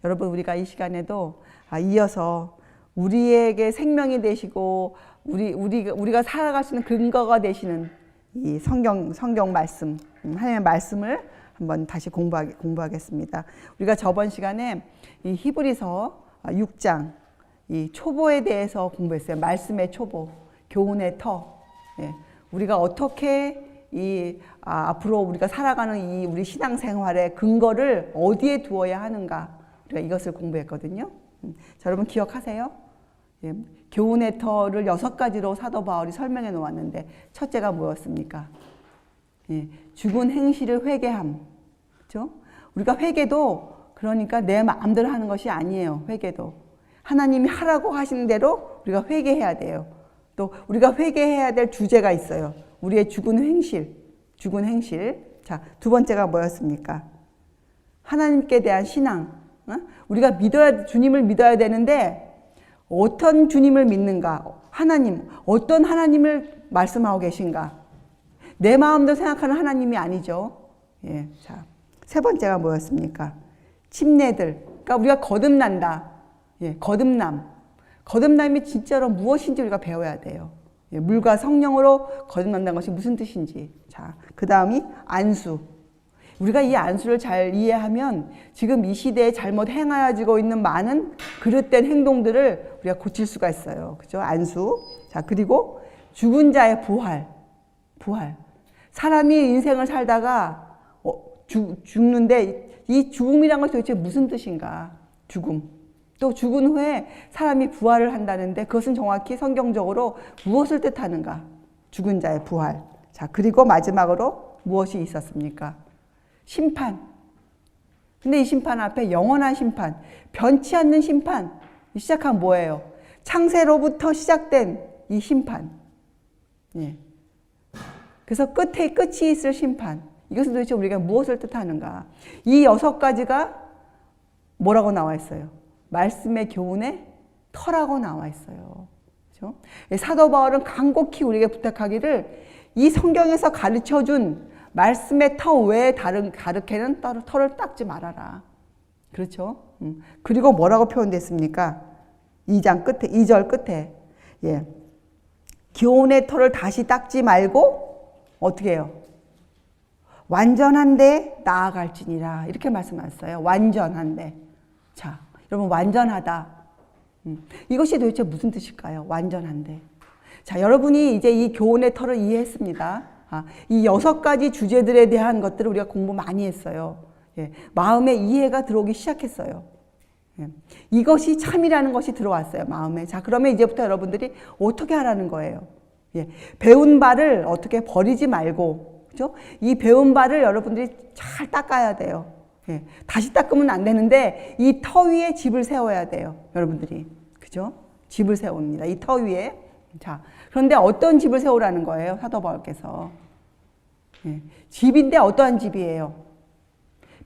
여러분, 우리가 이 시간에도 이어서 우리에게 생명이 되시고 우리가 살아갈 수 있는 근거가 되시는 이 성경 말씀, 하나님의 말씀을 한번 다시 공부하겠습니다. 우리가 저번 시간에 이 히브리서 6장 이 초보에 대해서 공부했어요. 말씀의 초보, 교훈의 터. 예. 우리가 어떻게 앞으로 우리가 살아가는 이 우리 신앙생활의 근거를 어디에 두어야 하는가, 우리가 이것을 공부했거든요. 자, 여러분 기억하세요? 예. 교훈의 터를 6가지로 사도 바울이 설명해 놓았는데, 첫째가 뭐였습니까? 예. 죽은 행실을 회개함. 그렇죠? 우리가 회개도 그러니까 내 마음대로 하는 것이 아니에요. 회개도 하나님이 하라고 하시는 대로 우리가 회개해야 돼요. 또 우리가 회개해야 될 주제가 있어요. 우리의 죽은 행실. 자, 두 번째가 뭐였습니까? 하나님께 대한 신앙. 우리가 주님을 믿어야 되는데 어떤 주님을 믿는가? 어떤 하나님을 말씀하고 계신가? 내 마음대로 생각하는 하나님이 아니죠. 예, 자, 세 번째가 뭐였습니까? 침례들. 그러니까 우리가 거듭난다. 예, 거듭남이 진짜로 무엇인지 우리가 배워야 돼요. 예, 물과 성령으로 거듭난다는 것이 무슨 뜻인지. 자, 그 다음이 안수. 우리가 이 안수를 잘 이해하면 지금 이 시대에 잘못 행하여지고 있는 많은 그릇된 행동들을 우리가 고칠 수가 있어요. 그죠? 안수. 자, 그리고 죽은 자의 부활. 사람이 인생을 살다가 죽는데 이 죽음이란 것이 도대체 무슨 뜻인가? 죽음. 또 죽은 후에 사람이 부활을 한다는데 그것은 정확히 성경적으로 무엇을 뜻하는가? 죽은 자의 부활. 자, 그리고 마지막으로 무엇이 있었습니까? 심판. 근데 이 심판 앞에 영원한 심판, 변치 않는 심판. 시작한 뭐예요? 창세로부터 시작된 이 심판. 예. 그래서 끝이 있을 심판. 이것은 도대체 우리가 무엇을 뜻하는가? 이 6가지가 뭐라고 나와 있어요? 말씀의 교훈의 터라고 나와 있어요. 그렇죠? 사도 바울은 간곡히 우리에게 부탁하기를 이 성경에서 가르쳐준 말씀의 터 외에 다른 가르치는 터를 닦지 말아라. 그렇죠? 그리고 뭐라고 표현됐습니까? 2절 끝에. 예. 교훈의 터를 다시 닦지 말고 어떻게 해요? 완전한데 나아갈지니라. 이렇게 말씀하셨어요. 완전한데. 자, 여러분, 완전하다. 이것이 도대체 무슨 뜻일까요? 완전한데. 자, 여러분이 이제 이 교훈의 터를 이해했습니다. 이 6가지 주제들에 대한 것들을 우리가 공부 많이 했어요. 예, 마음에 이해가 들어오기 시작했어요. 예, 이것이 참이라는 것이 들어왔어요, 마음에. 자, 그러면 이제부터 여러분들이 어떻게 하라는 거예요? 예, 배운 바를 어떻게 버리지 말고, 그죠? 이 배운 바를 여러분들이 잘 닦아야 돼요. 예, 다시 닦으면 안 되는데 이 터 위에 집을 세워야 돼요, 여러분들이. 그죠? 집을 세웁니다. 이 터 위에. 자, 그런데 어떤 집을 세우라는 거예요, 사도 바울께서? 예, 집인데 어떠한 집이에요?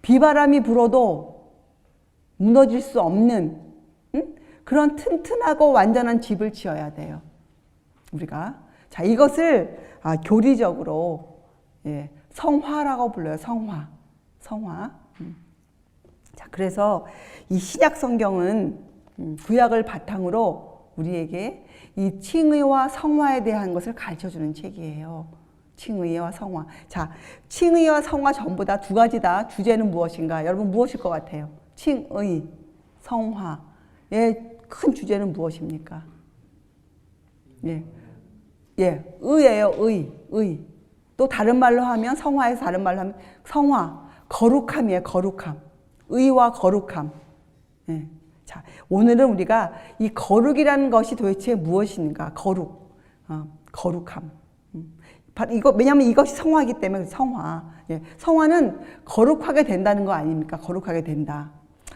비바람이 불어도 무너질 수 없는 그런 튼튼하고 완전한 집을 지어야 돼요, 우리가. 자, 이것을 교리적으로 성화라고 불러요. 성화. 자, 그래서 이 신약 성경은 구약을 바탕으로 우리에게 이 칭의와 성화에 대한 것을 가르쳐주는 책이에요. 칭의와 성화. 자, 칭의와 성화 전부 다 2가지다. 주제는 무엇인가? 여러분, 무엇일 것 같아요? 칭의, 성화의 큰 주제는 무엇입니까? 예, 의예요. 의. 또 다른 말로 하면, 성화에서 다른 말로 하면 성화, 거룩함이에요. 거룩함. 의와 거룩함. 예. 자, 오늘은 우리가 이 거룩이라는 것이 도대체 무엇인가? 거룩함. 왜냐하면 이것이 성화이기 때문에 성화. 예. 성화는 거룩하게 된다는 거 아닙니까? 거룩하게 된다.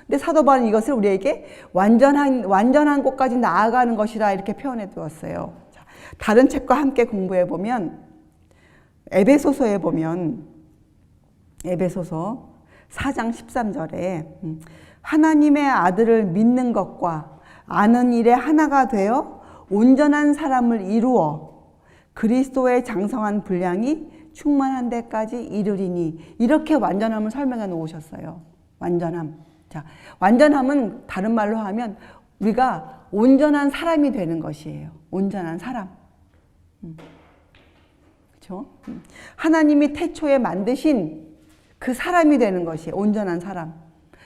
근데 사도 바울은 이것을 우리에게 완전한 곳까지 나아가는 것이라 이렇게 표현해 두었어요. 자, 다른 책과 함께 공부해 보면 에베소서에 보면 에베소서 4장 13절에 하나님의 아들을 믿는 것과 아는 일에 하나가 되어 온전한 사람을 이루어 그리스도의 장성한 분량이 충만한 데까지 이르리니, 이렇게 완전함을 설명해 놓으셨어요. 완전함. 자, 완전함은 다른 말로 하면 우리가 온전한 사람이 되는 것이에요. 온전한 사람. 그렇죠? 하나님이 태초에 만드신 그 사람이 되는 것이 온전한 사람.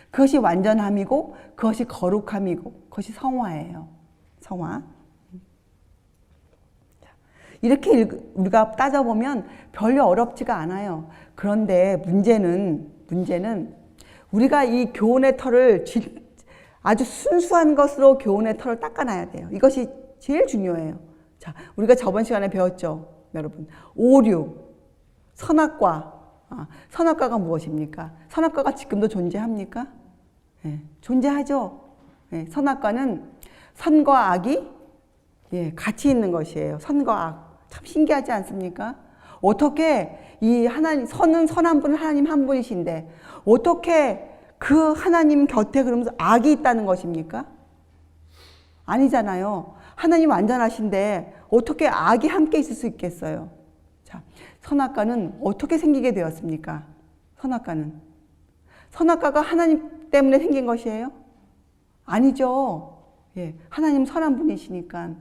그것이 완전함이고 그것이 거룩함이고 그것이 성화예요. 성화. 이렇게 우리가 따져보면 별로 어렵지가 않아요. 그런데 문제는 우리가 이 교훈의 털을 아주 순수한 것으로 교훈의 털을 닦아놔야 돼요. 이것이 제일 중요해요. 자, 우리가 저번 시간에 배웠죠, 여러분. 오류, 선악과. 선악과가 무엇입니까? 선악과가 지금도 존재합니까? 네, 존재하죠. 네, 선악과는 선과 악이 같이 있는 것이에요. 선과 악. 참 신기하지 않습니까? 어떻게 이 하나님, 선은 선한 분은 하나님 한 분이신데 어떻게 그 하나님 곁에 그러면서 악이 있다는 것입니까? 아니잖아요. 하나님 완전하신데 어떻게 악이 함께 있을 수 있겠어요? 자, 선악과는 어떻게 생기게 되었습니까? 선악과가 하나님 때문에 생긴 것이에요? 아니죠. 하나님 선한 분이시니까.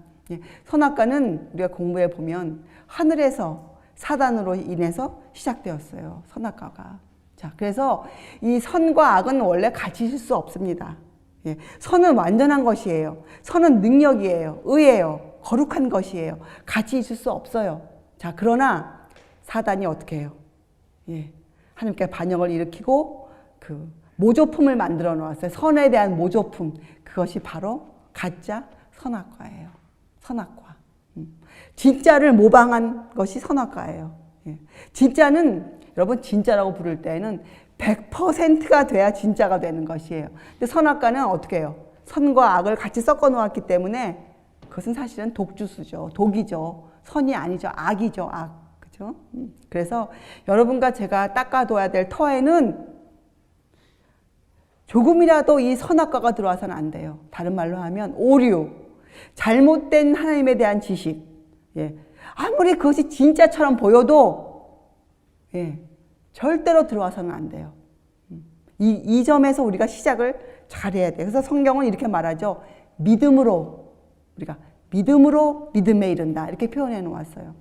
선악과는 우리가 공부해 보면 하늘에서 사단으로 인해서 시작되었어요. 선악과가. 자, 그래서 이 선과 악은 원래 같이 있을 수 없습니다. 선은 완전한 것이에요. 선은 능력이에요. 의예요. 거룩한 것이에요. 같이 있을 수 없어요. 자, 그러나 사단이 어떻게 해요? 하나님께 반역을 일으키고 그 모조품을 만들어 놓았어요. 선에 대한 모조품. 그것이 바로 가짜 선악과예요. 선악과. 진짜를 모방한 것이 선악과예요. 진짜는 여러분 진짜라고 부를 때는 100%가 돼야 진짜가 되는 것이에요. 근데 선악과는 어떻게 해요? 선과 악을 같이 섞어 놓았기 때문에 그것은 사실은 독주수죠. 독이죠. 선이 아니죠. 악이죠. 악. 그죠? 그래서 여러분과 제가 닦아둬야 될 터에는 조금이라도 이 선악과가 들어와서는 안 돼요. 다른 말로 하면 오류, 잘못된 하나님에 대한 지식. 아무리 그것이 진짜처럼 보여도 절대로 들어와서는 안 돼요. 이 점에서 우리가 시작을 잘해야 돼요. 그래서 성경은 이렇게 말하죠. 믿음으로, 우리가 믿음으로 믿음에 이른다. 이렇게 표현해 놓았어요.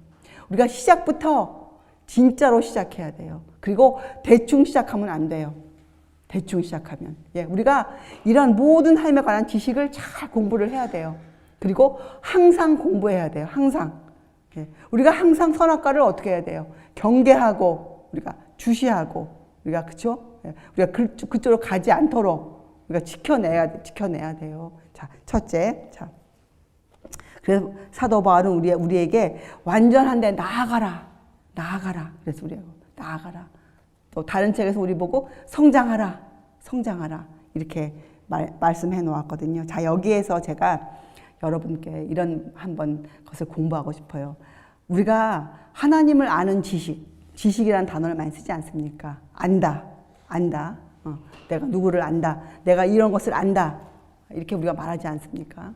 우리가 시작부터 진짜로 시작해야 돼요. 그리고 대충 시작하면 안 돼요. 대충 시작하면. 우리가 이런 모든 하나님에 관한 지식을 잘 공부를 해야 돼요. 그리고 항상 공부해야 돼요. 항상. 우리가 항상 선악과를 어떻게 해야 돼요? 경계하고, 우리가 주시하고, 우리가, 그쵸? 우리가 그쪽으로 가지 않도록 우리가 지켜내야 돼요. 자, 첫째. 자. 그래서 사도 바울은 우리에게 완전한 데 나아가라. 그래서 우리가 나아가라. 또 다른 책에서 우리 보고 성장하라. 이렇게 말씀해 놓았거든요. 자, 여기에서 제가 여러분께 이런 한번 것을 공부하고 싶어요. 우리가 하나님을 아는 지식이라는 단어를 많이 쓰지 않습니까? 안다. 내가 누구를 안다. 내가 이런 것을 안다. 이렇게 우리가 말하지 않습니까?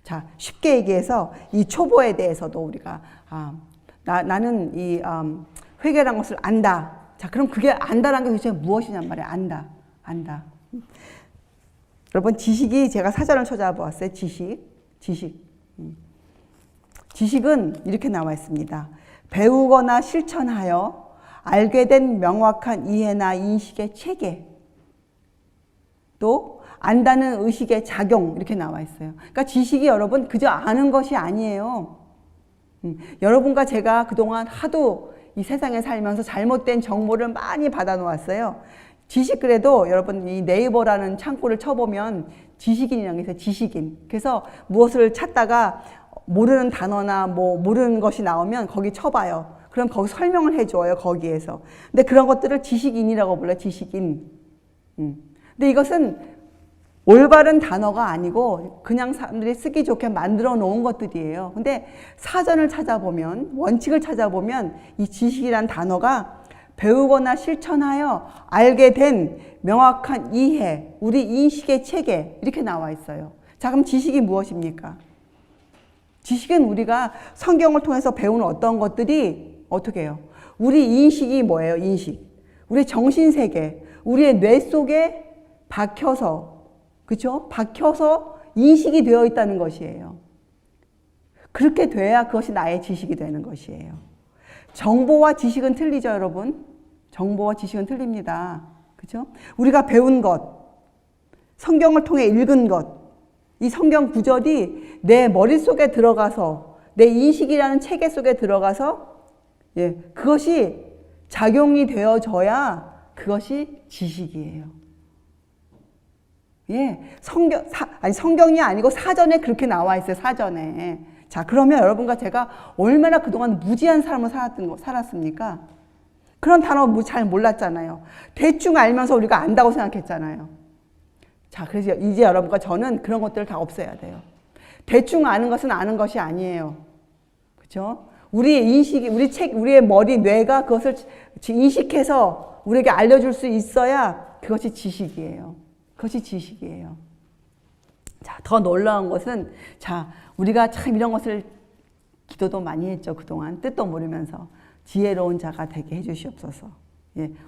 자, 쉽게 얘기해서 이 초보에 대해서도 우리가 나는 이 회개라는 것을 안다. 자, 그럼 그게 안다라는 게 도대체 무엇이냔 말이에요. 안다. 여러분, 지식이 제가 사전을 찾아보았어요. 지식은 이렇게 나와 있습니다. 배우거나 실천하여 알게 된 명확한 이해나 인식의 체계, 또 안다는 의식의 작용, 이렇게 나와 있어요. 그러니까 지식이 여러분 그저 아는 것이 아니에요. 여러분과 제가 그동안 하도 이 세상에 살면서 잘못된 정보를 많이 받아 놓았어요. 지식, 그래도 여러분 이 네이버라는 창구를 쳐보면 지식인이라는 게 있어요. 지식인. 그래서 무엇을 찾다가 모르는 단어나 뭐 모르는 것이 나오면 거기 쳐봐요. 그럼 거기 설명을 해줘요. 거기에서. 근데 그런 것들을 지식인이라고 불러요. 지식인. 근데 이것은 올바른 단어가 아니고 그냥 사람들이 쓰기 좋게 만들어 놓은 것들이에요. 근데 사전을 찾아보면, 원칙을 찾아보면 이 지식이란 단어가 배우거나 실천하여 알게 된 명확한 이해, 우리 인식의 체계, 이렇게 나와 있어요. 자, 그럼 지식이 무엇입니까? 지식은 우리가 성경을 통해서 배우는 어떤 것들이 어떻게 해요? 우리 인식이 뭐예요? 인식. 우리 정신세계, 우리의 뇌 속에 박혀서, 그렇죠? 박혀서 인식이 되어 있다는 것이에요. 그렇게 돼야 그것이 나의 지식이 되는 것이에요. 정보와 지식은 틀리죠, 여러분? 정보와 지식은 틀립니다. 그렇죠? 우리가 배운 것, 성경을 통해 읽은 것, 이 성경 구절이 내 머릿속에 들어가서 내 인식이라는 체계 속에 들어가서 그것이 작용이 되어져야 그것이 지식이에요. 성경이 아니고 사전에 그렇게 나와 있어요. 사전에. 자, 그러면 여러분과 제가 얼마나 그동안 무지한 삶을 살았습니까? 그런 단어 잘 몰랐잖아요. 대충 알면서 우리가 안다고 생각했잖아요. 자, 그래서 이제 여러분과 저는 그런 것들을 다 없애야 돼요. 대충 아는 것은 아는 것이 아니에요. 그렇죠? 우리의 인식이, 우리의 머리, 뇌가 그것을 인식해서 우리에게 알려줄 수 있어야 그것이 지식이에요. 그것이 지식이에요. 자, 더 놀라운 것은, 자, 우리가 참 이런 것을 기도도 많이 했죠. 그동안 뜻도 모르면서 지혜로운 자가 되게 해주시옵소서.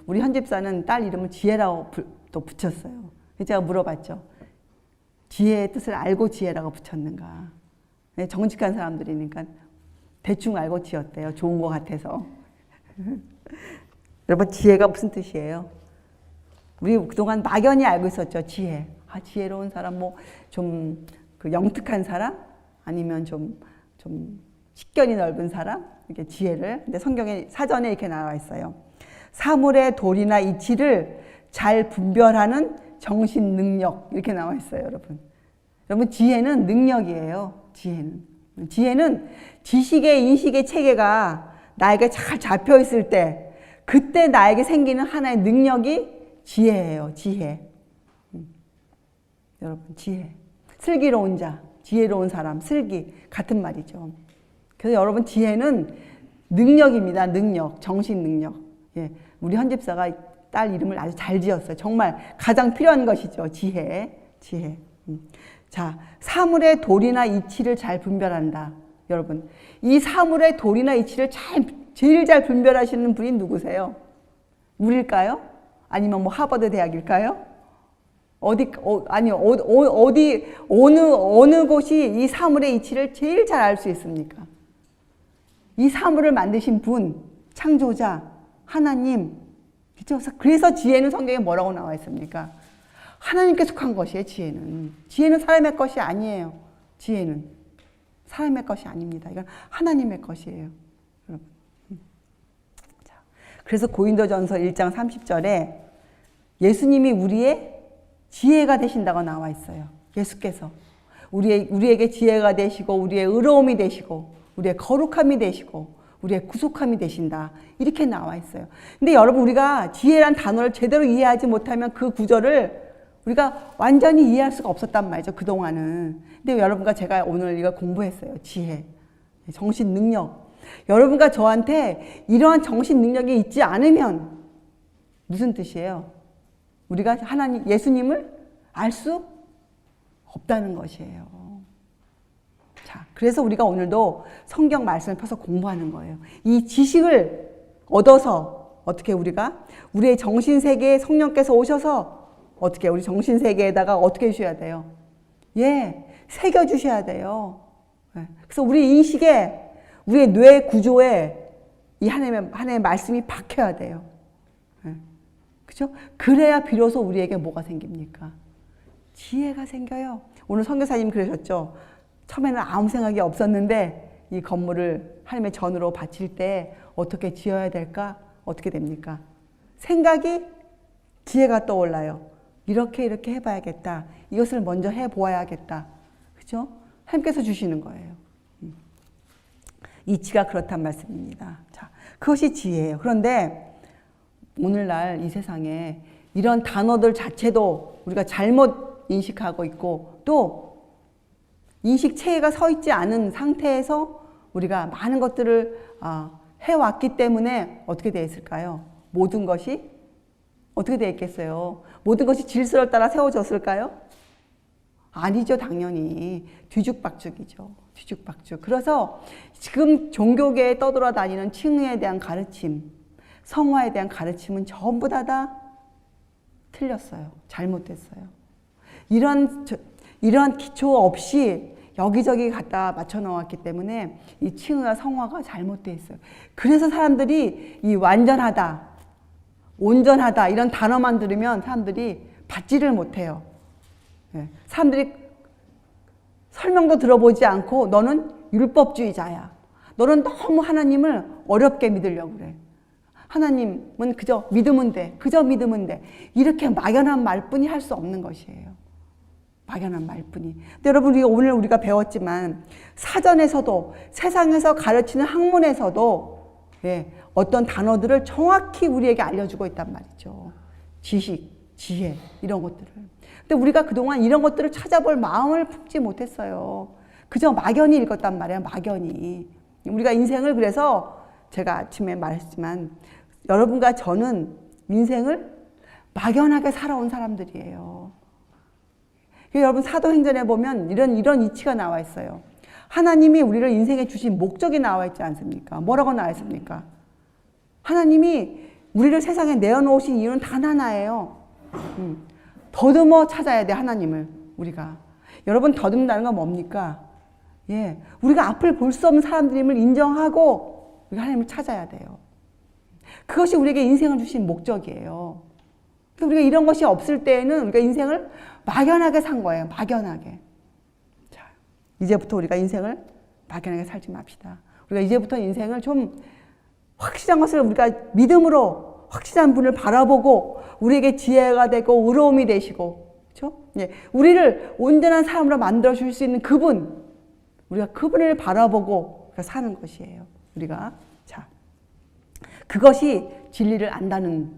우리 현 집사는 딸 이름을 지혜라고 또 붙였어요. 제가 물어봤죠. 지혜의 뜻을 알고 지혜라고 붙였는가. 정직한 사람들이니까 대충 알고 지었대요. 좋은 것 같아서. 여러분, 지혜가 무슨 뜻이에요? 우리 그동안 막연히 알고 있었죠. 지혜. 지혜로운 사람, 좀 영특한 사람, 아니면 좀 식견이 넓은 사람, 이렇게 지혜를. 근데 성경에 사전에 이렇게 나와 있어요. 사물의 도리나 이치를 잘 분별하는 정신 능력, 이렇게 나와 있어요, 여러분. 여러분, 지혜는 능력이에요. 지혜는 지식의 인식의 체계가 나에게 잘 잡혀 있을 때, 그때 나에게 생기는 하나의 능력이 지혜예요. 지혜. 여러분, 지혜. 슬기로운 자, 지혜로운 사람, 슬기 같은 말이죠. 그래서 여러분, 지혜는 능력입니다. 능력, 정신 능력. 우리 현 집사가 딸 이름을 아주 잘 지었어요. 정말 가장 필요한 것이죠. 지혜. 자, 사물의 도리나 이치를 잘 분별한다. 여러분, 이 사물의 도리나 이치를 제일 잘 분별하시는 분이 누구세요? 우리일까요? 아니면 하버드 대학일까요? 어느 곳이 이 사물의 이치를 제일 잘 알 수 있습니까? 이 사물을 만드신 분, 창조자, 하나님. 그렇죠? 그래서 지혜는 성경에 뭐라고 나와 있습니까? 하나님께 속한 것이에요, 지혜는. 지혜는 사람의 것이 아니에요. 지혜는 사람의 것이 아닙니다. 이건 하나님의 것이에요, 여러분. 자, 그래서 고린도전서 1장 30절에 예수님이 우리의 지혜가 되신다고 나와 있어요. 예수께서 우리에게 지혜가 되시고, 우리의 의로움이 되시고, 우리의 거룩함이 되시고, 우리의 구속함이 되신다, 이렇게 나와 있어요. 근데 여러분, 우리가 지혜란 단어를 제대로 이해하지 못하면 그 구절을 우리가 완전히 이해할 수가 없었단 말이죠, 그동안은. 근데 여러분과 제가 오늘 이거 공부했어요. 지혜, 정신 능력. 여러분과 저한테 이러한 정신 능력이 있지 않으면 무슨 뜻이에요? 우리가 하나님, 예수님을 알 수 없다는 것이에요. 자, 그래서 우리가 오늘도 성경 말씀을 펴서 공부하는 거예요. 이 지식을 얻어서 어떻게 우리가 우리의 정신세계에 성령께서 오셔서 어떻게 우리 정신세계에다가 어떻게 해주셔야 돼요? 새겨주셔야 돼요. 그래서 우리 인식에, 우리의 뇌 구조에 이 하나님의 말씀이 박혀야 돼요. 그죠? 그래야 비로소 우리에게 뭐가 생깁니까? 지혜가 생겨요. 오늘 선교사님 그러셨죠? 처음에는 아무 생각이 없었는데 이 건물을 하나님의 전으로 바칠 때 어떻게 지어야 될까? 어떻게 됩니까? 생각이, 지혜가 떠올라요. 이렇게 해봐야겠다. 이것을 먼저 해보아야겠다. 그죠? 하나님께서 주시는 거예요. 이치가 그렇단 말씀입니다. 자, 그것이 지혜예요. 그런데 오늘날 이 세상에 이런 단어들 자체도 우리가 잘못 인식하고 있고, 또 인식 체계가 서 있지 않은 상태에서 우리가 많은 것들을 해왔기 때문에 어떻게 되어 있을까요? 모든 것이 어떻게 되어 있겠어요? 모든 것이 질서를 따라 세워졌을까요? 아니죠, 당연히. 뒤죽박죽이죠. 뒤죽박죽. 그래서 지금 종교계에 떠돌아다니는 칭의에 대한 가르침, 성화에 대한 가르침은 전부 다 틀렸어요. 잘못됐어요. 이런 기초 없이 여기저기 갖다 맞춰 놓았기 때문에 이 칭의와 성화가 잘못되어 있어요. 그래서 사람들이 이 완전하다, 온전하다 이런 단어만 들으면 사람들이 받지를 못해요. 사람들이 설명도 들어보지 않고 너는 율법주의자야. 너는 너무 하나님을 어렵게 믿으려고 그래. 하나님은 그저 믿으면 돼. 그저 믿으면 돼. 이렇게 막연한 말뿐이 할 수 없는 것이에요. 막연한 말뿐이. 근데 여러분, 오늘 우리가 배웠지만 사전에서도 세상에서 가르치는 학문에서도 어떤 단어들을 정확히 우리에게 알려주고 있단 말이죠. 지식, 지혜 이런 것들을. 근데 우리가 그동안 이런 것들을 찾아볼 마음을 품지 못했어요. 그저 막연히 읽었단 말이에요. 막연히. 우리가 인생을 그래서 제가 아침에 말했지만 여러분과 저는 인생을 막연하게 살아온 사람들이에요. 여러분 사도행전에 보면 이런 이치가 나와 있어요. 하나님이 우리를 인생에 주신 목적이 나와 있지 않습니까? 뭐라고 나와 있습니까? 하나님이 우리를 세상에 내어놓으신 이유는 단 하나예요. 더듬어 찾아야 돼, 하나님을. 우리가. 여러분, 더듬는다는 건 뭡니까? 우리가 앞을 볼 수 없는 사람들임을 인정하고 우리가 하나님을 찾아야 돼요. 그것이 우리에게 인생을 주신 목적이에요. 우리가 이런 것이 없을 때에는 우리가 인생을 막연하게 산 거예요. 막연하게. 자, 이제부터 우리가 인생을 막연하게 살지 맙시다. 우리가 이제부터 인생을 좀 확실한 것을 우리가 믿음으로 확실한 분을 바라보고 우리에게 지혜가 되고 의로움이 되시고, 그렇죠? 우리를 온전한 사람으로 만들어 줄 수 있는 그분, 우리가 그분을 바라보고 사는 것이에요. 우리가. 자, 그것이 진리를 안다는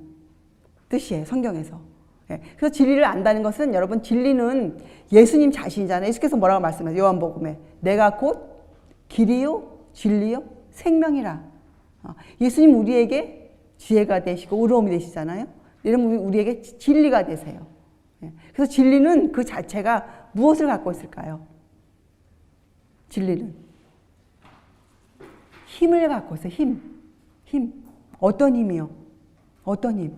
뜻이에요. 성경에서. 그래서 진리를 안다는 것은 여러분, 진리는 예수님 자신이잖아요. 예수께서 뭐라고 말씀하세요? 요한복음에 내가 곧 길이요 진리요 생명이라. 예수님 우리에게 지혜가 되시고 의로움이 되시잖아요. 여러분, 우리에게 진리가 되세요. 그래서 진리는 그 자체가 무엇을 갖고 있을까요? 진리는 힘을 갖고 있어요. 힘. 어떤 힘이요? 어떤 힘?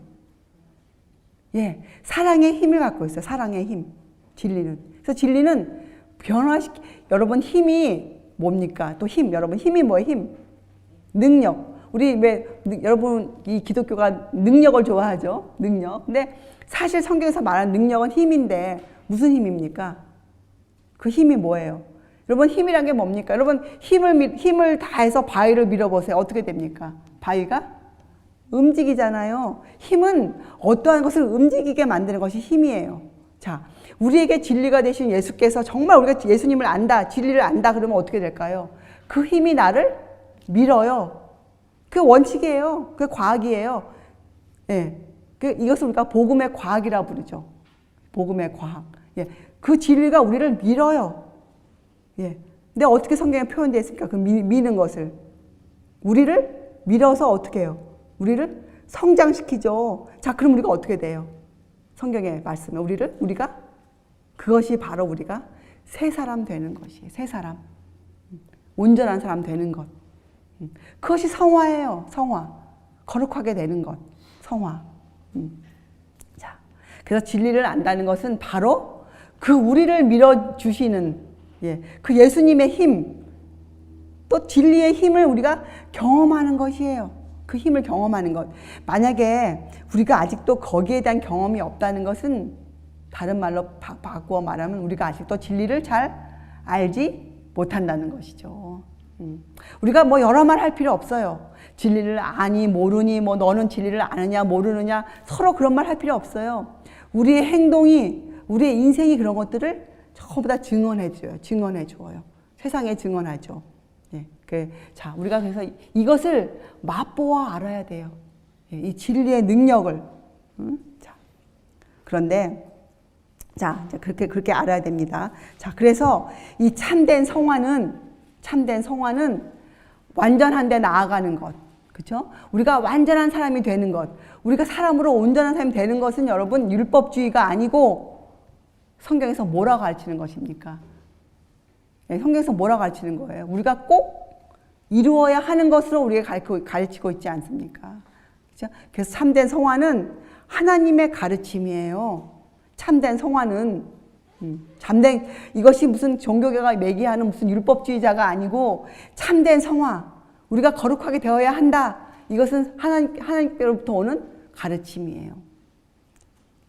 사랑의 힘을 갖고 있어요. 사랑의 힘. 진리는. 그래서 진리는 여러분, 힘이 뭡니까? 또 힘. 여러분, 힘이 뭐예요? 힘. 능력. 우리 여러분, 이 기독교가 능력을 좋아하죠? 능력. 근데 사실 성경에서 말하는 능력은 힘인데 무슨 힘입니까? 그 힘이 뭐예요? 여러분, 힘이란 게 뭡니까? 여러분, 힘을 다해서 바위를 밀어보세요. 어떻게 됩니까? 바위가 움직이잖아요. 힘은 어떠한 것을 움직이게 만드는 것이 힘이에요. 자, 우리에게 진리가 되신 예수께서 정말 우리가 예수님을 안다, 진리를 안다 그러면 어떻게 될까요? 그 힘이 나를 밀어요. 그게 원칙이에요. 그게 과학이에요. 이것을 우리가 복음의 과학이라고 부르죠. 복음의 과학. 그 진리가 우리를 밀어요. 근데 어떻게 성경에 표현되어 있습니까? 그 미는 것을. 우리를 밀어서 어떻게 해요? 우리를 성장시키죠. 자, 그럼 우리가 어떻게 돼요? 성경의 말씀에 우리가 그것이 바로 우리가 새 사람 되는 것이에요. 새 사람. 온전한 사람 되는 것. 그것이 성화예요. 성화. 거룩하게 되는 것. 성화. 자, 그래서 진리를 안다는 것은 바로 그 우리를 밀어주시는 그 예수님의 힘, 또 진리의 힘을 우리가 경험하는 것이에요. 그 힘을 경험하는 것. 만약에 우리가 아직도 거기에 대한 경험이 없다는 것은 다른 말로 바꾸어 말하면 우리가 아직도 진리를 잘 알지 못한다는 것이죠. 우리가 뭐 여러 말 할 필요 없어요. 진리를 아니 모르니 뭐 너는 진리를 아느냐 모르느냐 서로 그런 말 할 필요 없어요. 우리의 행동이 우리의 인생이 그런 것들을 전부 다 증언해 주어요. 세상에 증언하죠. 자, 우리가 그래서 이것을 맛보아 알아야 돼요. 이 진리의 능력을. 자, 그런데 자, 그렇게 알아야 됩니다. 자, 그래서 이 참된 성화는 완전한 데 나아가는 것. 그렇죠? 우리가 완전한 사람이 되는 것. 우리가 사람으로 온전한 사람이 되는 것은 여러분 율법주의가 아니고 성경에서 뭐라고 가르치는 것입니까? 성경에서 뭐라고 가르치는 거예요? 우리가 꼭 이루어야 하는 것으로 우리가 가르치고 있지 않습니까? 그죠? 그래서 참된 성화는 하나님의 가르침이에요. 참된 성화는 참된 이것이 무슨 종교계가 매기하는 무슨 율법주의자가 아니고 참된 성화, 우리가 거룩하게 되어야 한다. 이것은 하나님께로부터 오는 가르침이에요.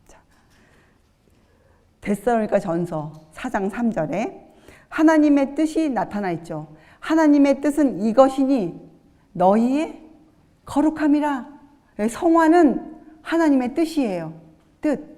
자, 데살로니가 전서 4장 3절에 하나님의 뜻이 나타나 있죠. 하나님의 뜻은 이것이니 너희의 거룩함이라. 성화는 하나님의 뜻이에요. 뜻.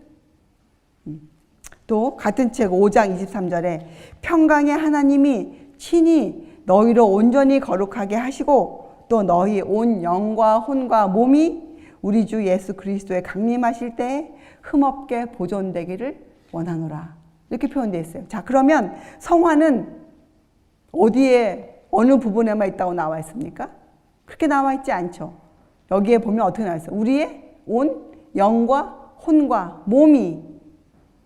또 같은 책 5장 23절에 평강의 하나님이 친히 너희로 온전히 거룩하게 하시고 또 너희 온 영과 혼과 몸이 우리 주 예수 그리스도에 강림하실 때에 흠없게 보존되기를 원하노라. 이렇게 표현되어 있어요. 자, 그러면 성화는 어디에 어느 부분에만 있다고 나와 있습니까? 그렇게 나와 있지 않죠. 여기에 보면 어떻게 나와 있어요? 우리의 온 영과 혼과 몸이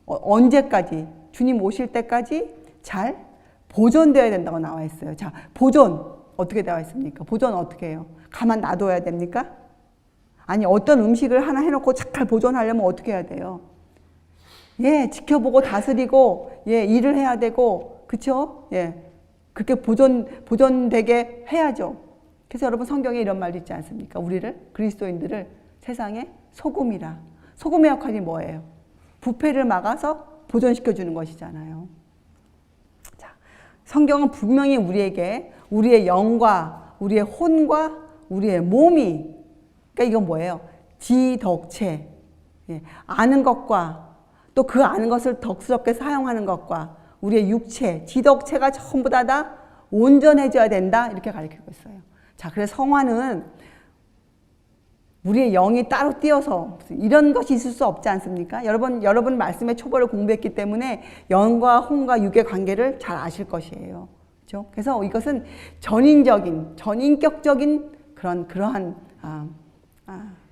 언제까지? 주님 오실 때까지 잘 보존되어야 된다고 나와 있어요. 자, 보존 어떻게 되어 있습니까? 보존 어떻게 해요? 가만 놔둬야 됩니까? 아니, 어떤 음식을 하나 해놓고 잘 보존하려면 어떻게 해야 돼요? 예, 지켜보고 다스리고, 예, 일을 해야 되고, 그쵸? 예, 그렇게 보존되게 해야죠. 그래서 여러분 성경에 이런 말도 있지 않습니까? 우리를, 그리스도인들을 세상의 소금이라. 소금의 역할이 뭐예요? 부패를 막아서 보존시켜주는 것이잖아요. 자, 성경은 분명히 우리에게 우리의 영과 우리의 혼과 우리의 몸이, 그러니까 이건 뭐예요? 지덕체, 예, 아는 것과 또 그 아는 것을 덕스럽게 사용하는 것과 우리의 육체, 지덕체가 전부 다 온전해져야 된다. 이렇게 가르치고 있어요. 자, 그래서 성화는 우리의 영이 따로 띄어서 이런 것이 있을 수 없지 않습니까? 여러분 말씀의 초벌을 공부했기 때문에 영과 혼과 육의 관계를 잘 아실 것이에요. 그렇죠? 그래서 이것은 전인격적인 그러한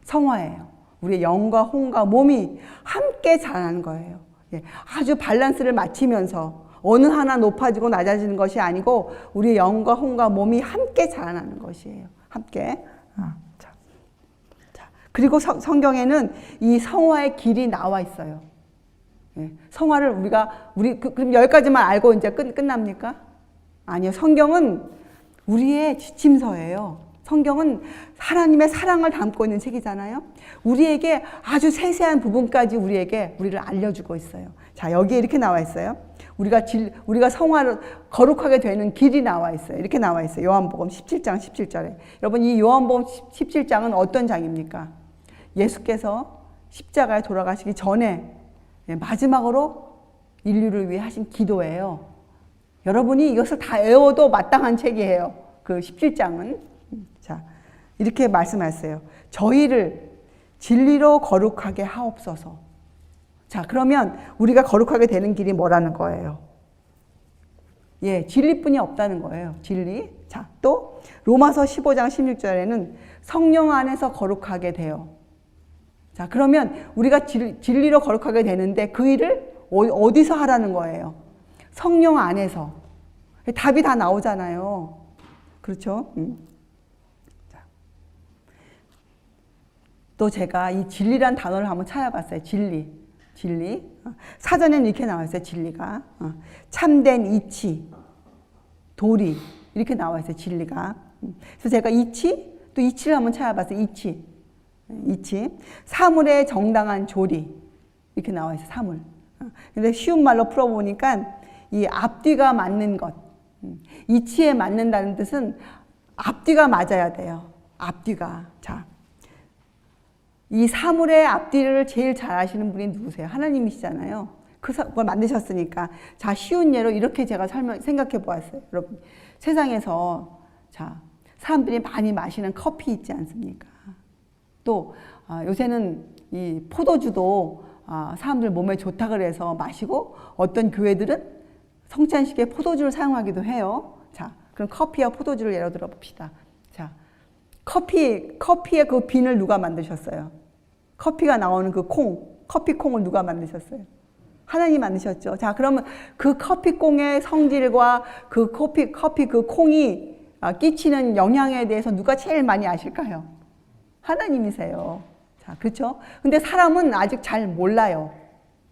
성화예요. 우리의 영과 혼과 몸이 함께 자라는 거예요. 예, 아주 밸런스를 맞추면서 어느 하나 높아지고 낮아지는 것이 아니고 우리의 영과 혼과 몸이 함께 자라나는 것이에요. 함께. 그리고 성경에는 이 성화의 길이 나와 있어요. 예, 성화를 그럼 여기까지만 알고 이제 끝납니까? 아니요. 성경은 우리의 지침서예요. 성경은 하나님의 사랑을 담고 있는 책이잖아요. 우리에게 아주 세세한 부분까지 우리를 알려주고 있어요. 자, 여기에 이렇게 나와 있어요. 우리가 성화를 거룩하게 되는 길이 나와 있어요. 이렇게 나와 있어요. 요한복음 17장 17절에. 여러분, 이 요한복음 17장은 어떤 장입니까? 예수께서 십자가에 돌아가시기 전에 마지막으로 인류를 위해 하신 기도예요. 여러분이 이것을 다 외워도 마땅한 책이에요. 그 17장은. 자, 이렇게 말씀하세요. 저희를 진리로 거룩하게 하옵소서. 자, 그러면 우리가 거룩하게 되는 길이 뭐라는 거예요? 예, 진리뿐이 없다는 거예요. 진리. 자, 또 로마서 15장 16절에는 성령 안에서 거룩하게 돼요. 자, 그러면 우리가 진리로 거룩하게 되는데 그 일을 어디서 하라는 거예요? 성령 안에서. 답이 다 나오잖아요. 그렇죠? 자. 또 제가 이 진리란 단어를 한번 찾아봤어요. 진리. 사전에는 이렇게 나와 있어요. 진리가. 참된 이치, 도리. 이렇게 나와 있어요. 진리가. 그래서 제가 이치, 또 이치를 한번 찾아봤어요. 이치. 사물의 정당한 조리. 이렇게 나와 있어요. 사물. 근데 쉬운 말로 풀어보니까 이 앞뒤가 맞는 것. 이치에 맞는다는 뜻은 앞뒤가 맞아야 돼요. 앞뒤가. 자, 이 사물의 앞뒤를 제일 잘 아시는 분이 누구세요? 하나님이시잖아요. 그걸 만드셨으니까. 자, 쉬운 예로 이렇게 제가 생각해 보았어요. 여러분, 세상에서 자, 사람들이 많이 마시는 커피 있지 않습니까? 또 요새는 이 포도주도 사람들 몸에 좋다 그래서 마시고 어떤 교회들은 성찬식에 포도주를 사용하기도 해요. 자, 그럼 커피와 포도주를 예로 들어 봅시다. 자, 커피의 그 빈을 누가 만드셨어요? 커피가 나오는 그 커피콩을 누가 만드셨어요? 하나님 만드셨죠. 자, 그러면 그 커피콩의 성질과 그 커피 그 콩이 끼치는 영향에 대해서 누가 제일 많이 아실까요? 하나님이세요. 자, 그렇죠? 근데 사람은 아직 잘 몰라요.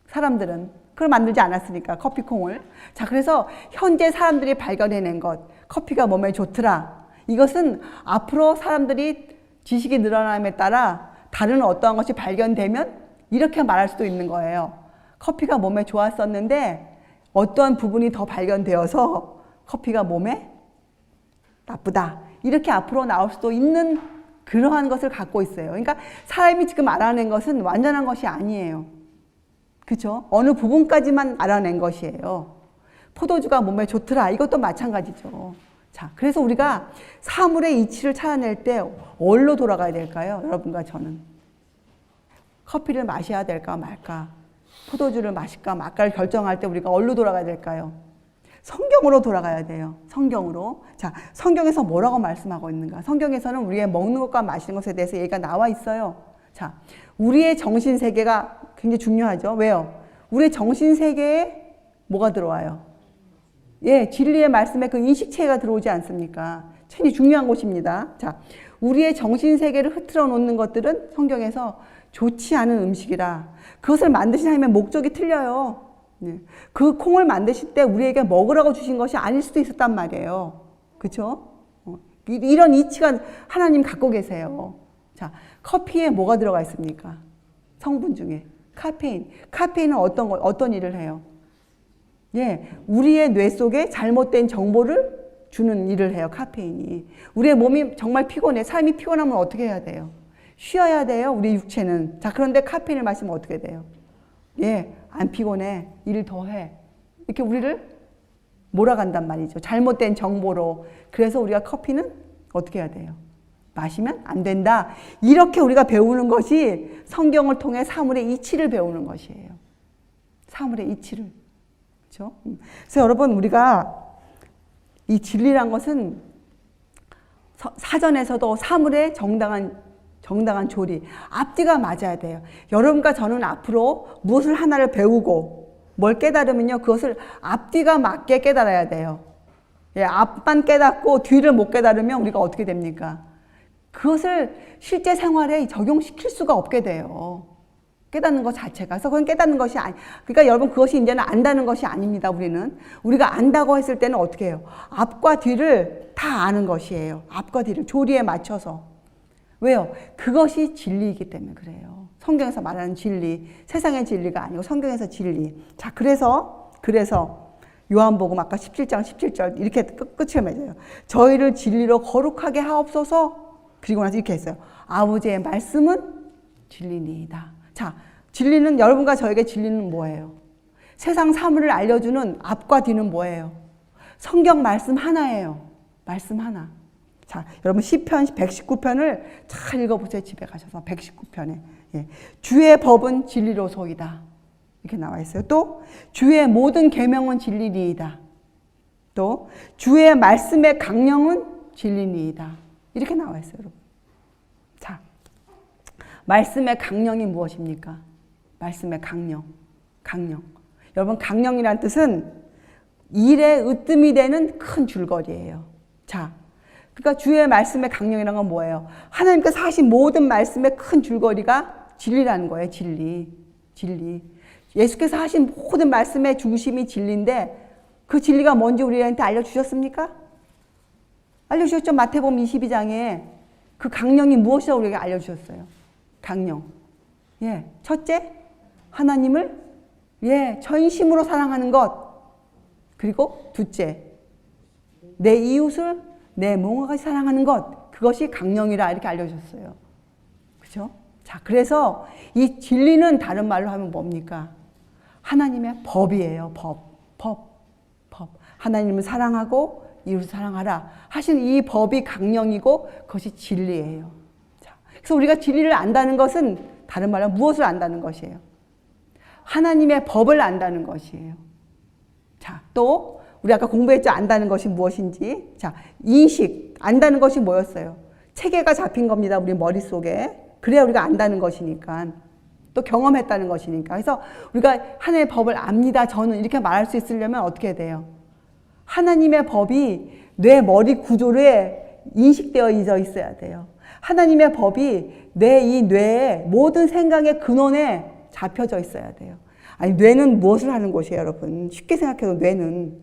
사람들은. 그걸 만들지 않았으니까, 커피콩을. 자, 그래서 현재 사람들이 발견해낸 것, 커피가 몸에 좋더라. 이것은 앞으로 사람들이 지식이 늘어남에 따라 다른 어떠한 것이 발견되면 이렇게 말할 수도 있는 거예요. 커피가 몸에 좋았었는데 어떠한 부분이 더 발견되어서 커피가 몸에 나쁘다. 이렇게 앞으로 나올 수도 있는 그러한 것을 갖고 있어요. 그러니까 사람이 지금 알아낸 것은 완전한 것이 아니에요. 그렇죠? 어느 부분까지만 알아낸 것이에요. 포도주가 몸에 좋더라. 이것도 마찬가지죠. 자, 그래서 우리가 사물의 이치를 찾아낼 때 어디로 돌아가야 될까요? 여러분과 저는. 커피를 마셔야 될까 말까? 포도주를 마실까 말까를 결정할 때 우리가 어디로 돌아가야 될까요? 성경으로 돌아가야 돼요. 성경으로. 자, 성경에서 뭐라고 말씀하고 있는가? 성경에서는 우리의 먹는 것과 마시는 것에 대해서 얘기가 나와 있어요. 자, 우리의 정신세계가 굉장히 중요하죠. 왜요? 우리의 정신세계에 뭐가 들어와요? 예, 진리의 말씀에 그 인식체가 들어오지 않습니까? 굉장히 중요한 곳입니다. 자, 우리의 정신세계를 흐트러 놓는 것들은 성경에서 좋지 않은 음식이라. 그것을 만드신 하나님의 목적이 틀려요. 네. 그 콩을 만드실 때 우리에게 먹으라고 주신 것이 아닐 수도 있었단 말이에요. 그렇죠? 이런 이치가 하나님 갖고 계세요. 자, 커피에 뭐가 들어가 있습니까? 성분 중에 카페인. 카페인은 어떤 일을 해요? 예, 우리의 뇌 속에 잘못된 정보를 주는 일을 해요. 카페인이. 우리의 몸이 정말 피곤해. 삶이 피곤하면 어떻게 해야 돼요? 쉬어야 돼요. 우리 육체는. 자, 그런데 카페인을 마시면 어떻게 돼요? 예, 안 피곤해. 일 더 해. 이렇게 우리를 몰아간단 말이죠. 잘못된 정보로. 그래서 우리가 커피는 어떻게 해야 돼요? 마시면 안 된다. 이렇게 우리가 배우는 것이 성경을 통해 사물의 이치를 배우는 것이에요. 사물의 이치를. 그렇죠? 그래서 여러분, 우리가 이 진리란 것은 사전에서도 사물의 정당한 조리, 앞뒤가 맞아야 돼요. 여러분과 저는 앞으로 무엇을 하나를 배우고 뭘 깨달으면요, 그것을 앞뒤가 맞게 깨달아야 돼요. 예, 앞만 깨닫고 뒤를 못 깨달으면 우리가 어떻게 됩니까? 그것을 실제 생활에 적용시킬 수가 없게 돼요. 깨닫는 것 자체가. 그래서 그건 깨닫는 것이 그러니까 여러분, 그것이 이제는 안다는 것이 아닙니다. 우리가 안다고 했을 때는 어떻게 해요? 앞과 뒤를 다 아는 것이에요. 앞과 뒤를 조리에 맞춰서. 왜요? 그것이 진리이기 때문에 그래요. 성경에서 말하는 진리, 세상의 진리가 아니고 성경에서 진리. 자, 그래서 요한복음 아까 17장 17절 이렇게 끝을 맺어요. 저희를 진리로 거룩하게 하옵소서. 그리고 나서 이렇게 했어요. 아버지의 말씀은 진리니이다. 자, 진리는, 여러분과 저에게 진리는 뭐예요? 세상 사물을 알려주는 앞과 뒤는 뭐예요? 성경 말씀 하나예요. 말씀 하나. 자, 여러분 시편 119편을 잘 읽어보세요. 집에 가셔서 119편에. 예. 주의 법은 진리로소이다. 이렇게 나와 있어요. 또 주의 모든 계명은 진리니이다. 또 주의 말씀의 강령은 진리니이다. 이렇게 나와 있어요, 여러분. 자, 말씀의 강령이 무엇입니까? 말씀의 강령. 여러분, 강령이란 뜻은 일에 으뜸이 되는 큰 줄거리예요. 자, 그러니까 주의 말씀의 강령이라는 건 뭐예요? 하나님께서 하신 모든 말씀의 큰 줄거리가 진리라는 거예요. 진리. 예수께서 하신 모든 말씀의 중심이 진리인데 그 진리가 뭔지 우리한테 알려주셨습니까? 알려주셨죠. 마태복음 22장에 그 강령이 무엇이라고 우리에게 알려주셨어요. 강령. 예, 첫째, 하나님을 전심으로 사랑하는 것. 그리고 둘째, 내 이웃을 내 몸과 같이 사랑하는 것. 그것이 강령이라 이렇게 알려주셨어요. 그렇죠? 자, 그래서 이 진리는 다른 말로 하면 뭡니까? 하나님의 법이에요. 법. 하나님을 사랑하고 이웃을 사랑하라 하신 이 법이 강령이고 그것이 진리예요. 자, 그래서 우리가 진리를 안다는 것은 다른 말로 무엇을 안다는 것이에요? 하나님의 법을 안다는 것이에요. 자, 또 우리 아까 공부했죠. 안다는 것이 무엇인지. 자, 인식. 안다는 것이 뭐였어요? 체계가 잡힌 겁니다. 우리 머릿속에. 그래야 우리가 안다는 것이니까. 또 경험했다는 것이니까. 그래서 우리가 하나님의 법을 압니다. 저는 이렇게 말할 수 있으려면 어떻게 해야 돼요? 하나님의 법이 뇌 머리 구조에 인식되어 있어야 돼요. 하나님의 법이 내 이 뇌에 모든 생각의 근원에 잡혀져 있어야 돼요. 아니, 뇌는 무엇을 하는 곳이에요, 여러분? 쉽게 생각해도 뇌는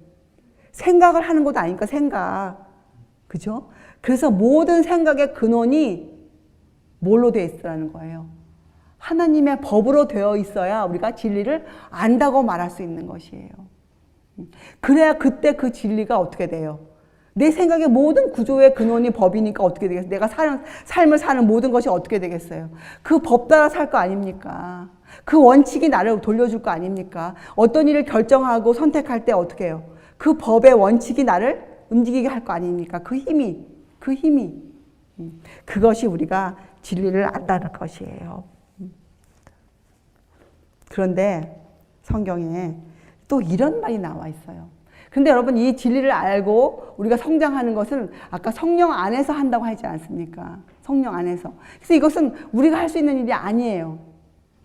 생각을 하는 곳 아니니까 생각. 그죠? 그래서 모든 생각의 근원이 뭘로 되어 있으라는 거예요? 하나님의 법으로 되어 있어야 우리가 진리를 안다고 말할 수 있는 것이에요. 그래야 그때 그 진리가 어떻게 돼요? 내 생각의 모든 구조의 근원이 법이니까 어떻게 되겠어요? 내가 삶을 사는 모든 것이 어떻게 되겠어요? 그 법 따라 살 거 아닙니까? 그 원칙이 나를 돌려줄 거 아닙니까? 어떤 일을 결정하고 선택할 때 어떻게 해요? 그 법의 원칙이 나를 움직이게 할 거 아닙니까? 그 힘이. 그것이 우리가 진리를 안다는 것이에요. 그런데 성경에 또 이런 말이 나와 있어요. 근데 여러분, 이 진리를 알고 우리가 성장하는 것은 아까 성령 안에서 한다고 하지 않습니까? 성령 안에서. 그래서 이것은 우리가 할 수 있는 일이 아니에요.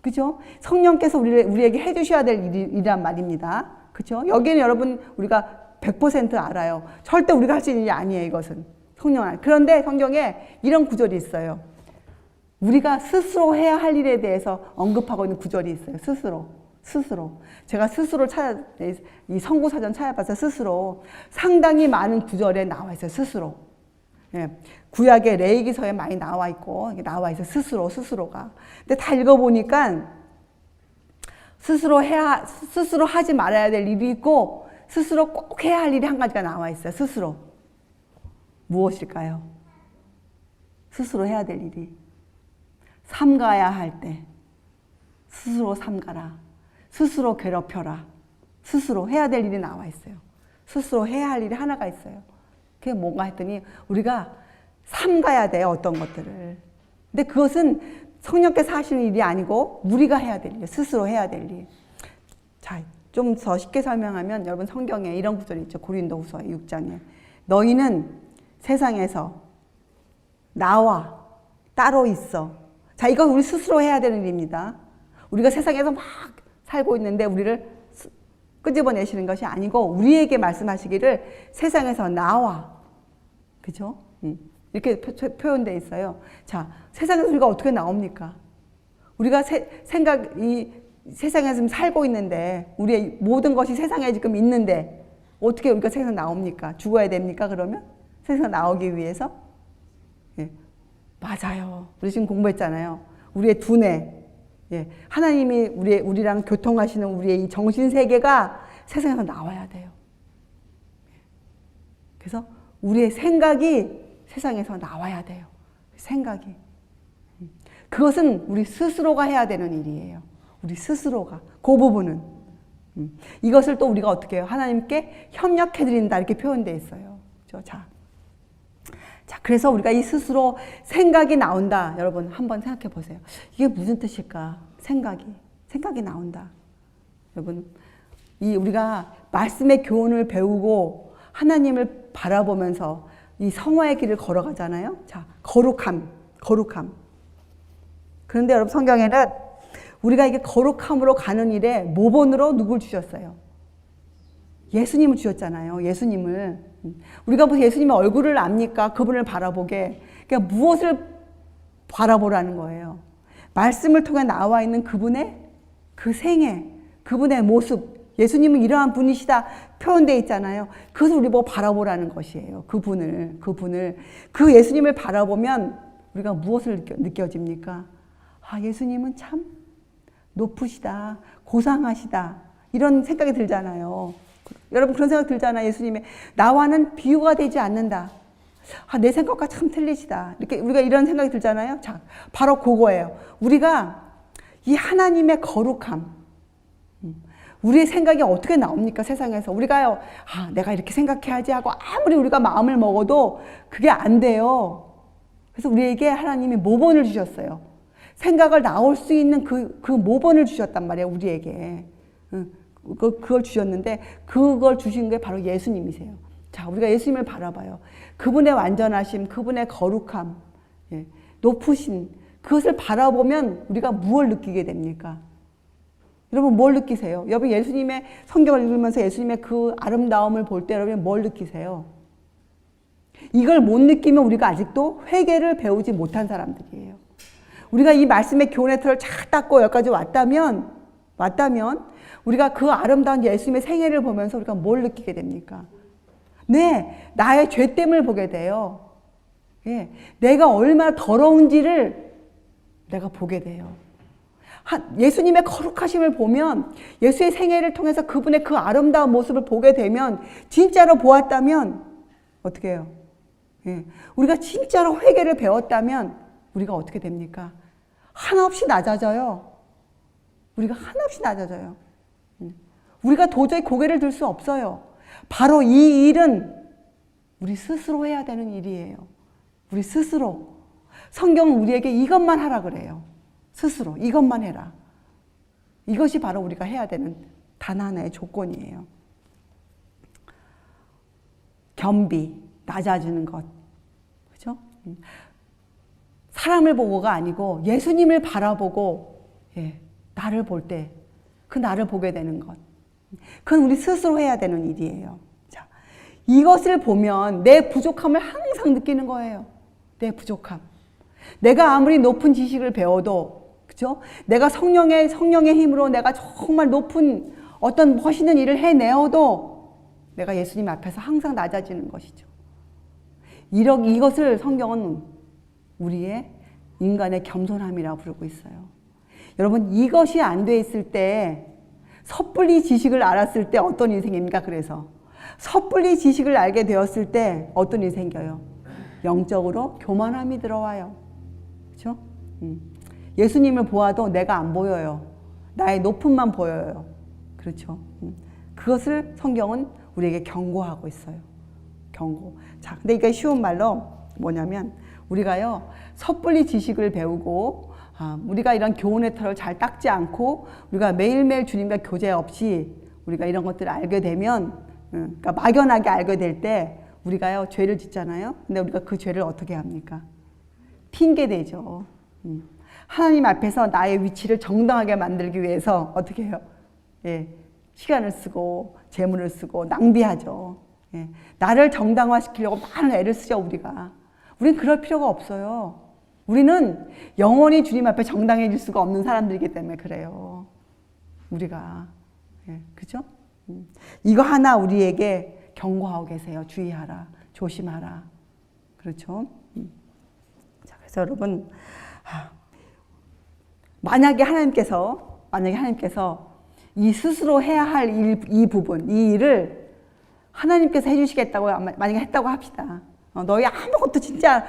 그죠? 성령께서 우리에게 해주셔야 될 일이란 말입니다. 그죠? 여기는 여러분, 우리가 100% 알아요. 절대 우리가 할 수 있는 일이 아니에요, 이것은. 성령 안. 그런데 성경에 이런 구절이 있어요. 우리가 스스로 해야 할 일에 대해서 언급하고 있는 구절이 있어요. 스스로. 제가 스스로 이 성구사전 찾아봐서 스스로 상당히 많은 구절에 나와 있어요. 스스로. 예. 구약의 레위기서에 많이 나와 있고, 나와 있어요. 스스로가. 근데 다 읽어보니까 스스로 하지 말아야 될 일이 있고, 스스로 꼭 해야 할 일이 한 가지가 나와 있어요. 스스로. 무엇일까요? 스스로 해야 될 일이. 삼가야 할 때 스스로 삼가라. 스스로 괴롭혀라. 스스로 해야 될 일이 나와 있어요. 스스로 해야 할 일이 하나가 있어요. 그게 뭔가 했더니 우리가 삼가야 돼요. 어떤 것들을. 근데 그것은 성령께서 하시는 일이 아니고 우리가 해야 될 일. 스스로 해야 될 일. 자, 좀 더 쉽게 설명하면 여러분, 성경에 이런 구절이 있죠. 고린도후서 6장에. 너희는 세상에서 나와 따로 있어. 자, 이거 우리 스스로 해야 되는 일입니다. 우리가 세상에서 막 살고 있는데 우리를 끄집어내시는 것이 아니고 우리에게 말씀하시기를 세상에서 나와. 그죠? 이렇게 표현되어 있어요. 자, 세상에서 우리가 어떻게 나옵니까? 우리가 세상에 지금 살고 있는데, 우리의 모든 것이 세상에 지금 있는데, 어떻게 우리가 세상에 나옵니까? 죽어야 됩니까? 그러면? 세상에 나오기 위해서? 예. 맞아요. 우리 지금 공부했잖아요. 우리의 두뇌. 예. 하나님이 우리랑 교통하시는 우리의 이 정신세계가 세상에서 나와야 돼요. 그래서 우리의 생각이 세상에서 나와야 돼요. 생각이. 그것은 우리 스스로가 해야 되는 일이에요. 우리 스스로가. 그 부분은. 이것을 또 우리가 어떻게 해요? 하나님께 협력해드린다. 이렇게 표현되어 있어요. 자, 그래서 우리가 이 스스로 생각이 나온다. 여러분, 한번 생각해 보세요. 이게 무슨 뜻일까? 생각이 나온다. 여러분, 우리가 말씀의 교훈을 배우고 하나님을 바라보면서 이 성화의 길을 걸어가잖아요. 자, 거룩함. 그런데 여러분, 성경에는 우리가 이게 거룩함으로 가는 일에 모본으로 누굴 주셨어요? 예수님을 주셨잖아요. 예수님을. 우리가 뭐 예수님의 얼굴을 압니까? 그분을 바라보게. 그러니까 무엇을 바라보라는 거예요? 말씀을 통해 나와 있는 그분의 그 생애, 그분의 모습. 예수님은 이러한 분이시다 표현되어 있잖아요. 그것을 우리 바라보라는 것이에요. 그분을. 그 예수님을 바라보면 우리가 무엇을 느껴집니까? 아, 예수님은 참 높으시다, 고상하시다, 이런 생각이 들잖아요. 여러분, 그런 생각 들잖아요. 예수님의 나와는 비교가 되지 않는다. 아, 내 생각과 참 틀리시다. 이렇게 우리가 이런 생각이 들잖아요. 자, 바로 그거예요. 우리가 이 하나님의 거룩함, 우리의 생각이 어떻게 나옵니까? 세상에서. 우리가요, 아, 내가 이렇게 생각해야지 하고 아무리 우리가 마음을 먹어도 그게 안 돼요. 그래서 우리에게 하나님이 모본을 주셨어요. 생각을 나올 수 있는 그 모본을 주셨단 말이에요, 우리에게. 그걸 주셨는데, 그걸 주신 게 바로 예수님이세요. 자, 우리가 예수님을 바라봐요. 그분의 완전하심, 그분의 거룩함, 높으신, 그것을 바라보면 우리가 무엇을 느끼게 됩니까? 여러분, 뭘 느끼세요? 여러분, 예수님의 성경을 읽으면서 예수님의 그 아름다움을 볼 때 여러분 뭘 느끼세요? 이걸 못 느끼면 우리가 아직도 회개를 배우지 못한 사람들이에요. 우리가 이 말씀의 교훈의 틀을 잘 닦고 여기까지 왔다면 우리가 그 아름다운 예수님의 생애를 보면서 우리가 뭘 느끼게 됩니까? 네, 나의 죄됨을 보게 돼요. 예, 내가 얼마나 더러운지를 내가 보게 돼요. 예수님의 거룩하심을 보면, 예수의 생애를 통해서 그분의 그 아름다운 모습을 보게 되면, 진짜로 보았다면 어떻게 해요? 예, 우리가 진짜로 회개를 배웠다면 우리가 어떻게 됩니까? 한없이 낮아져요. 우리가 한없이 낮아져요. 우리가 도저히 고개를 들 수 없어요. 바로 이 일은 우리 스스로 해야 되는 일이에요. 우리 스스로. 성경은 우리에게 이것만 하라 그래요. 스스로 이것만 해라. 이것이 바로 우리가 해야 되는 단 하나의 조건이에요. 겸비, 낮아지는 것. 그죠? 사람을 보고가 아니고 예수님을 바라보고, 예, 나를 볼 때 그 나를 보게 되는 것. 그건 우리 스스로 해야 되는 일이에요. 자, 이것을 보면 내 부족함을 항상 느끼는 거예요. 내 부족함. 내가 아무리 높은 지식을 배워도, 그죠? 내가 성령의 힘으로 내가 정말 높은 어떤 멋있는 일을 해내어도 내가 예수님 앞에서 항상 낮아지는 것이죠. 이것을 성경은 우리의 인간의 겸손함이라고 부르고 있어요. 여러분, 이것이 안 돼 있을 때, 섣불리 지식을 알았을 때 어떤 일이 생깁니까? 그래서 섣불리 지식을 알게 되었을 때 어떤 일이 생겨요? 영적으로 교만함이 들어와요. 그렇죠? 예수님을 보아도 내가 안 보여요. 나의 높음만 보여요. 그렇죠? 그것을 성경은 우리에게 경고하고 있어요. 경고. 자, 근데 이게 쉬운 말로 뭐냐면, 우리가요, 섣불리 지식을 배우고, 우리가 이런 교훈의 틀을 잘 닦지 않고, 우리가 매일매일 주님과 교제 없이 우리가 이런 것들을 알게 되면, 그러니까 막연하게 알게 될 때, 우리가요, 죄를 짓잖아요. 근데 우리가 그 죄를 어떻게 합니까? 핑계대죠. 하나님 앞에서 나의 위치를 정당하게 만들기 위해서 어떻게 해요? 예, 시간을 쓰고, 재물을 쓰고, 낭비하죠. 예, 나를 정당화시키려고 많은 애를 쓰죠, 우리가. 우린 그럴 필요가 없어요. 우리는 영원히 주님 앞에 정당해질 수가 없는 사람들이기 때문에 그래요. 우리가. 예, 그죠? 이거 하나 우리에게 경고하고 계세요. 주의하라. 조심하라. 그렇죠? 자, 그래서 여러분, 만약에 하나님께서 이 스스로 해야 할 이 부분, 이 일을 하나님께서 해주시겠다고 만약에 했다고 합시다. 너희 아무것도 진짜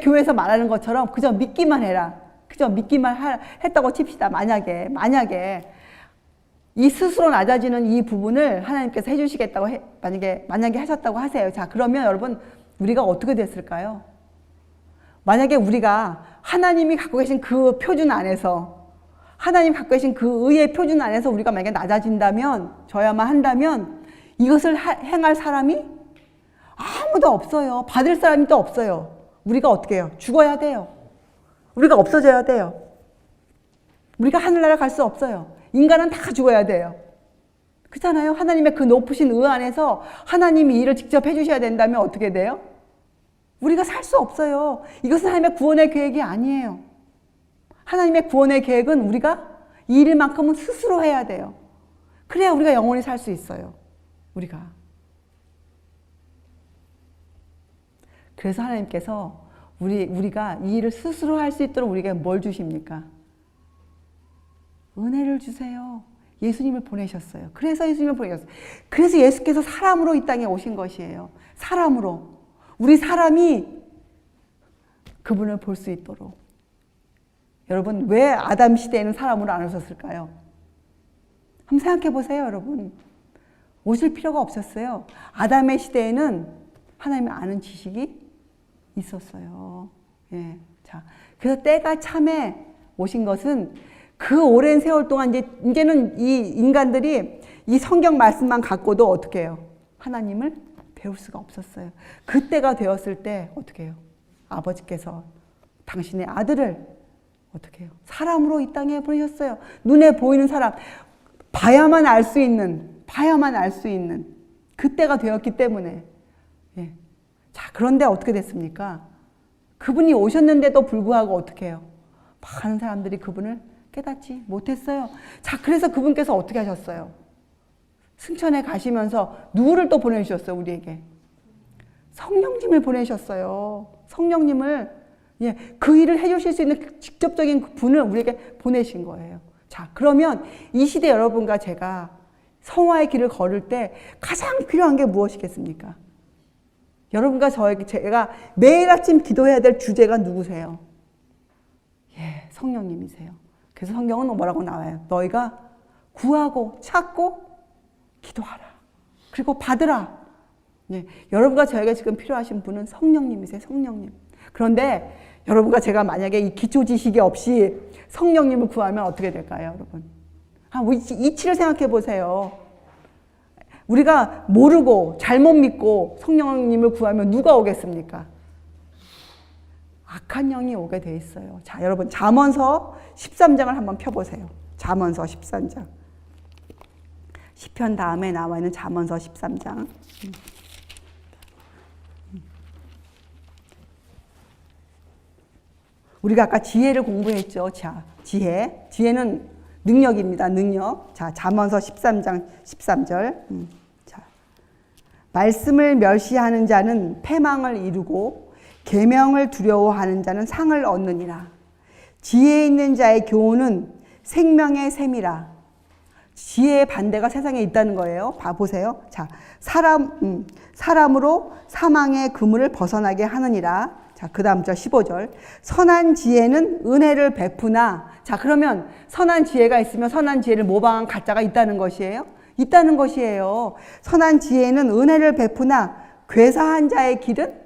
교회에서 말하는 것처럼 그저 믿기만 해라. 그저 믿기만 했다고 칩시다. 만약에 이 스스로 낮아지는 이 부분을 하나님께서 해주시겠다고 만약에 하셨다고 하세요. 자, 그러면 여러분, 우리가 어떻게 됐을까요? 만약에 우리가 하나님이 갖고 계신 그 표준 안에서, 하나님 갖고 계신 그 의의 표준 안에서 우리가 만약에 낮아진다면, 져야만 한다면, 이것을 행할 사람이 아무도 없어요. 받을 사람이 또 없어요. 우리가 어떻게 해요? 죽어야 돼요. 우리가 없어져야 돼요. 우리가 하늘나라 갈 수 없어요. 인간은 다 죽어야 돼요. 그렇잖아요? 하나님의 그 높으신 의 안에서 하나님이 일을 직접 해주셔야 된다면 어떻게 돼요? 우리가 살 수 없어요. 이것은 하나님의 구원의 계획이 아니에요. 하나님의 구원의 계획은 우리가 이 일만큼은 스스로 해야 돼요. 그래야 우리가 영원히 살 수 있어요. 우리가. 그래서 하나님께서 우리가 이 일을 스스로 할 수 있도록 우리에게 뭘 주십니까? 은혜를 주세요. 예수님을 보내셨어요. 그래서 예수님을 보내셨어요. 그래서 예수께서 사람으로 이 땅에 오신 것이에요. 사람으로. 우리 사람이 그분을 볼 수 있도록. 여러분, 왜 아담 시대에는 사람으로 안 오셨을까요? 한번 생각해 보세요, 여러분. 오실 필요가 없었어요. 아담의 시대에는 하나님을 아는 지식이 있었어요. 예. 자, 그래서 때가 참에 오신 것은 그 오랜 세월 동안 이제는 이 인간들이 이 성경 말씀만 갖고도 어떻게 해요? 하나님을 배울 수가 없었어요. 그때가 되었을 때 어떻게 해요? 아버지께서 당신의 아들을 어떻게 해요? 사람으로 이 땅에 보내셨어요. 눈에 보이는 사람, 봐야만 알 수 있는 그때가 되었기 때문에, 예. 자, 그런데 어떻게 됐습니까? 그분이 오셨는데도 불구하고 어떻게 해요? 많은 사람들이 그분을 깨닫지 못했어요. 자, 그래서 그분께서 어떻게 하셨어요? 승천에 가시면서 누구를 또 보내주셨어요, 우리에게? 성령님을 보내셨어요. 성령님을, 예, 그 일을 해주실 수 있는 직접적인 분을 우리에게 보내신 거예요. 자, 그러면 이 시대 여러분과 제가 성화의 길을 걸을 때 가장 필요한 게 무엇이겠습니까? 여러분과 제가 매일 아침 기도해야 될 주제가 누구세요? 예, 성령님이세요. 그래서 성경은 뭐라고 나와요? 너희가 구하고 찾고 기도하라. 그리고 받으라. 예, 여러분과 저희가 지금 필요하신 분은 성령님이세요. 성령님. 그런데 여러분과 제가 만약에 이 기초 지식이 없이 성령님을 구하면 어떻게 될까요, 여러분? 이치를 생각해 보세요. 우리가 모르고 잘못 믿고 성령님을 구하면 누가 오겠습니까? 악한 영이 오게 돼 있어요. 자, 여러분 잠언서 13장을 한번 펴보세요. 잠언서 13장. 시편 다음에 나와 있는 잠언서 13장. 우리가 아까 지혜를 공부했죠. 자, 지혜는 능력입니다. 능력. 자, 잠언서 13장 13절. 자, 말씀을 멸시하는 자는 패망을 이루고 계명을 두려워하는 자는 상을 얻느니라. 지혜 있는 자의 교훈은 생명의 샘이라. 지혜의 반대가 세상에 있다는 거예요. 보세요. 자, 사람으로 사망의 그물을 벗어나게 하느니라. 자, 그 다음 절 15절. 선한 지혜는 은혜를 베푸나. 자, 그러면 선한 지혜가 있으면 선한 지혜를 모방한 가짜가 있다는 것이에요? 있다는 것이에요. 선한 지혜는 은혜를 베푸나 괴사한 자의 길은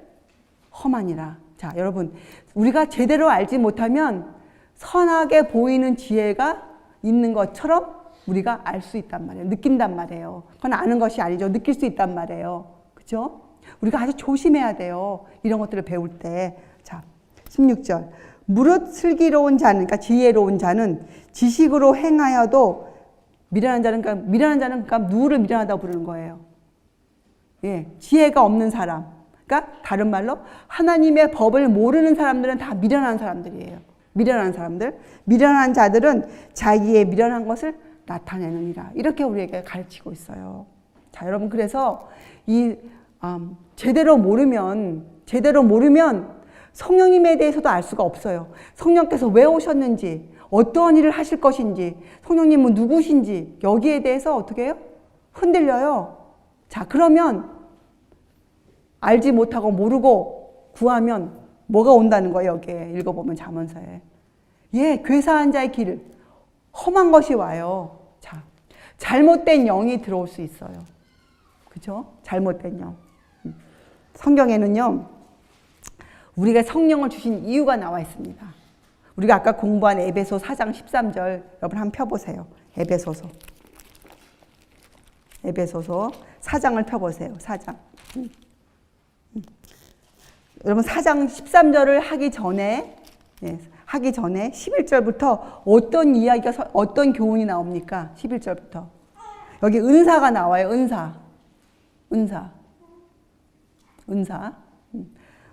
험하니라. 자, 여러분, 우리가 제대로 알지 못하면 선하게 보이는 지혜가 있는 것처럼 우리가 알 수 있단 말이에요. 느낀단 말이에요. 그건 아는 것이 아니죠. 느낄 수 있단 말이에요. 그죠? 우리가 아주 조심해야 돼요. 이런 것들을 배울 때. 자, 16절. 무릇 슬기로운 자는, 그러니까 지혜로운 자는 지식으로 행하여도 미련한 자는 그러니까 누구를 미련하다고 부르는 거예요? 예, 지혜가 없는 사람. 그러니까 다른 말로 하나님의 법을 모르는 사람들은 다 미련한 사람들이에요. 미련한 사람들. 미련한 자들은 자기의 미련한 것을 나타내느니라. 이렇게 우리에게 가르치고 있어요. 자, 여러분, 그래서 제대로 모르면 성령님에 대해서도 알 수가 없어요. 성령께서 왜 오셨는지, 어떠한 일을 하실 것인지, 성령님은 누구신지, 여기에 대해서 어떻게 해요? 흔들려요. 자, 그러면 알지 못하고 모르고 구하면 뭐가 온다는 거예요? 여기에 읽어보면 잠언서에. 예, 괴사한 자의 길, 험한 것이 와요. 자, 잘못된 영이 들어올 수 있어요. 그죠? 잘못된 영. 성경에는요, 우리가 성령을 주신 이유가 나와 있습니다. 우리가 아까 공부한 에베소 4장 13절 여러분 한번 펴보세요. 에베소서 4장을 펴보세요. 4장. 여러분 4장 13절을 하기 전에 11절부터 어떤 이야기가, 어떤 교훈이 나옵니까? 11절부터. 여기 은사가 나와요. 은사.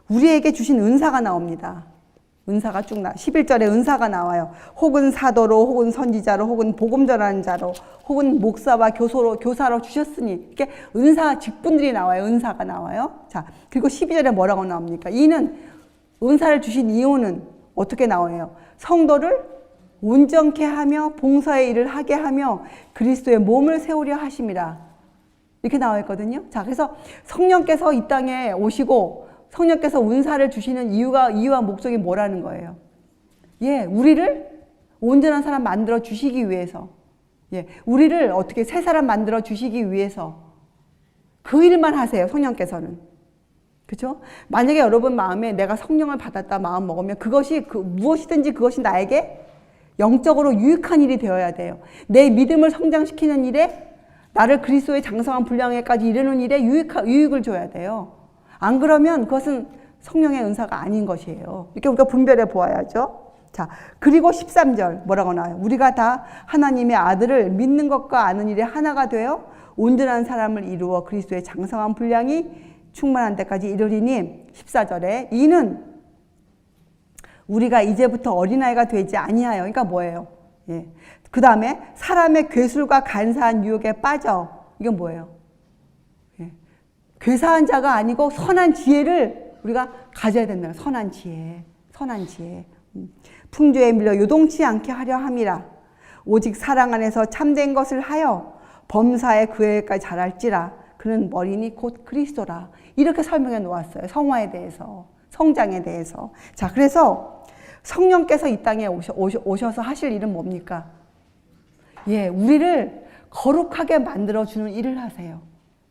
우리에게 주신 은사가 나옵니다. 은사가 쭉 11절에 은사가 나와요. 혹은 사도로, 혹은 선지자로, 혹은 복음 전하는 자로, 혹은 목사와 교사로 주셨으니, 이렇게 은사 직분들이 나와요. 은사가 나와요. 자, 그리고 12절에 뭐라고 나옵니까? 이는 은사를 주신 이유는 어떻게 나와요? 성도를 온전케 하며 봉사의 일을 하게 하며 그리스도의 몸을 세우려 하심이라. 이렇게 나와 있거든요. 자, 그래서 성령께서 이 땅에 오시고 성령께서 은사를 주시는 이유와 목적이 뭐라는 거예요? 예, 우리를 온전한 사람 만들어 주시기 위해서, 예, 우리를 어떻게 새 사람 만들어 주시기 위해서 그 일만 하세요. 성령께서는. 그렇죠? 만약에 여러분 마음에 내가 성령을 받았다 마음 먹으면 그것이 무엇이든지 그것이 나에게 영적으로 유익한 일이 되어야 돼요. 내 믿음을 성장시키는 일에, 나를 그리스도의 장성한 분량에까지 이르는 일에 유익을 줘야 돼요. 안 그러면 그것은 성령의 은사가 아닌 것이에요. 이렇게 우리가 분별해 보아야죠. 자, 그리고 13절 뭐라고 나와요? 우리가 다 하나님의 아들을 믿는 것과 아는 일에 하나가 되어 온전한 사람을 이루어 그리스도의 장성한 분량이 충만한 데까지 이르리니 14절에 이는 우리가 이제부터 어린아이가 되지 아니하여. 그러니까 뭐예요? 예. 그 다음에 사람의 괴술과 간사한 유혹에 빠져. 이건 뭐예요? 예. 괴사한 자가 아니고 선한 지혜를 우리가 가져야 된다. 선한 지혜. 선한 지혜. 풍조에 밀려 요동치 않게 하려 함이라. 오직 사랑 안에서 참된 것을 하여 범사에 그에까지 자랄지라. 그는 머리니 곧 그리스도라. 이렇게 설명해 놓았어요. 성화에 대해서, 성장에 대해서. 자, 그래서 성령께서 이 땅에 오셔서 하실 일은 뭡니까? 예, 우리를 거룩하게 만들어주는 일을 하세요.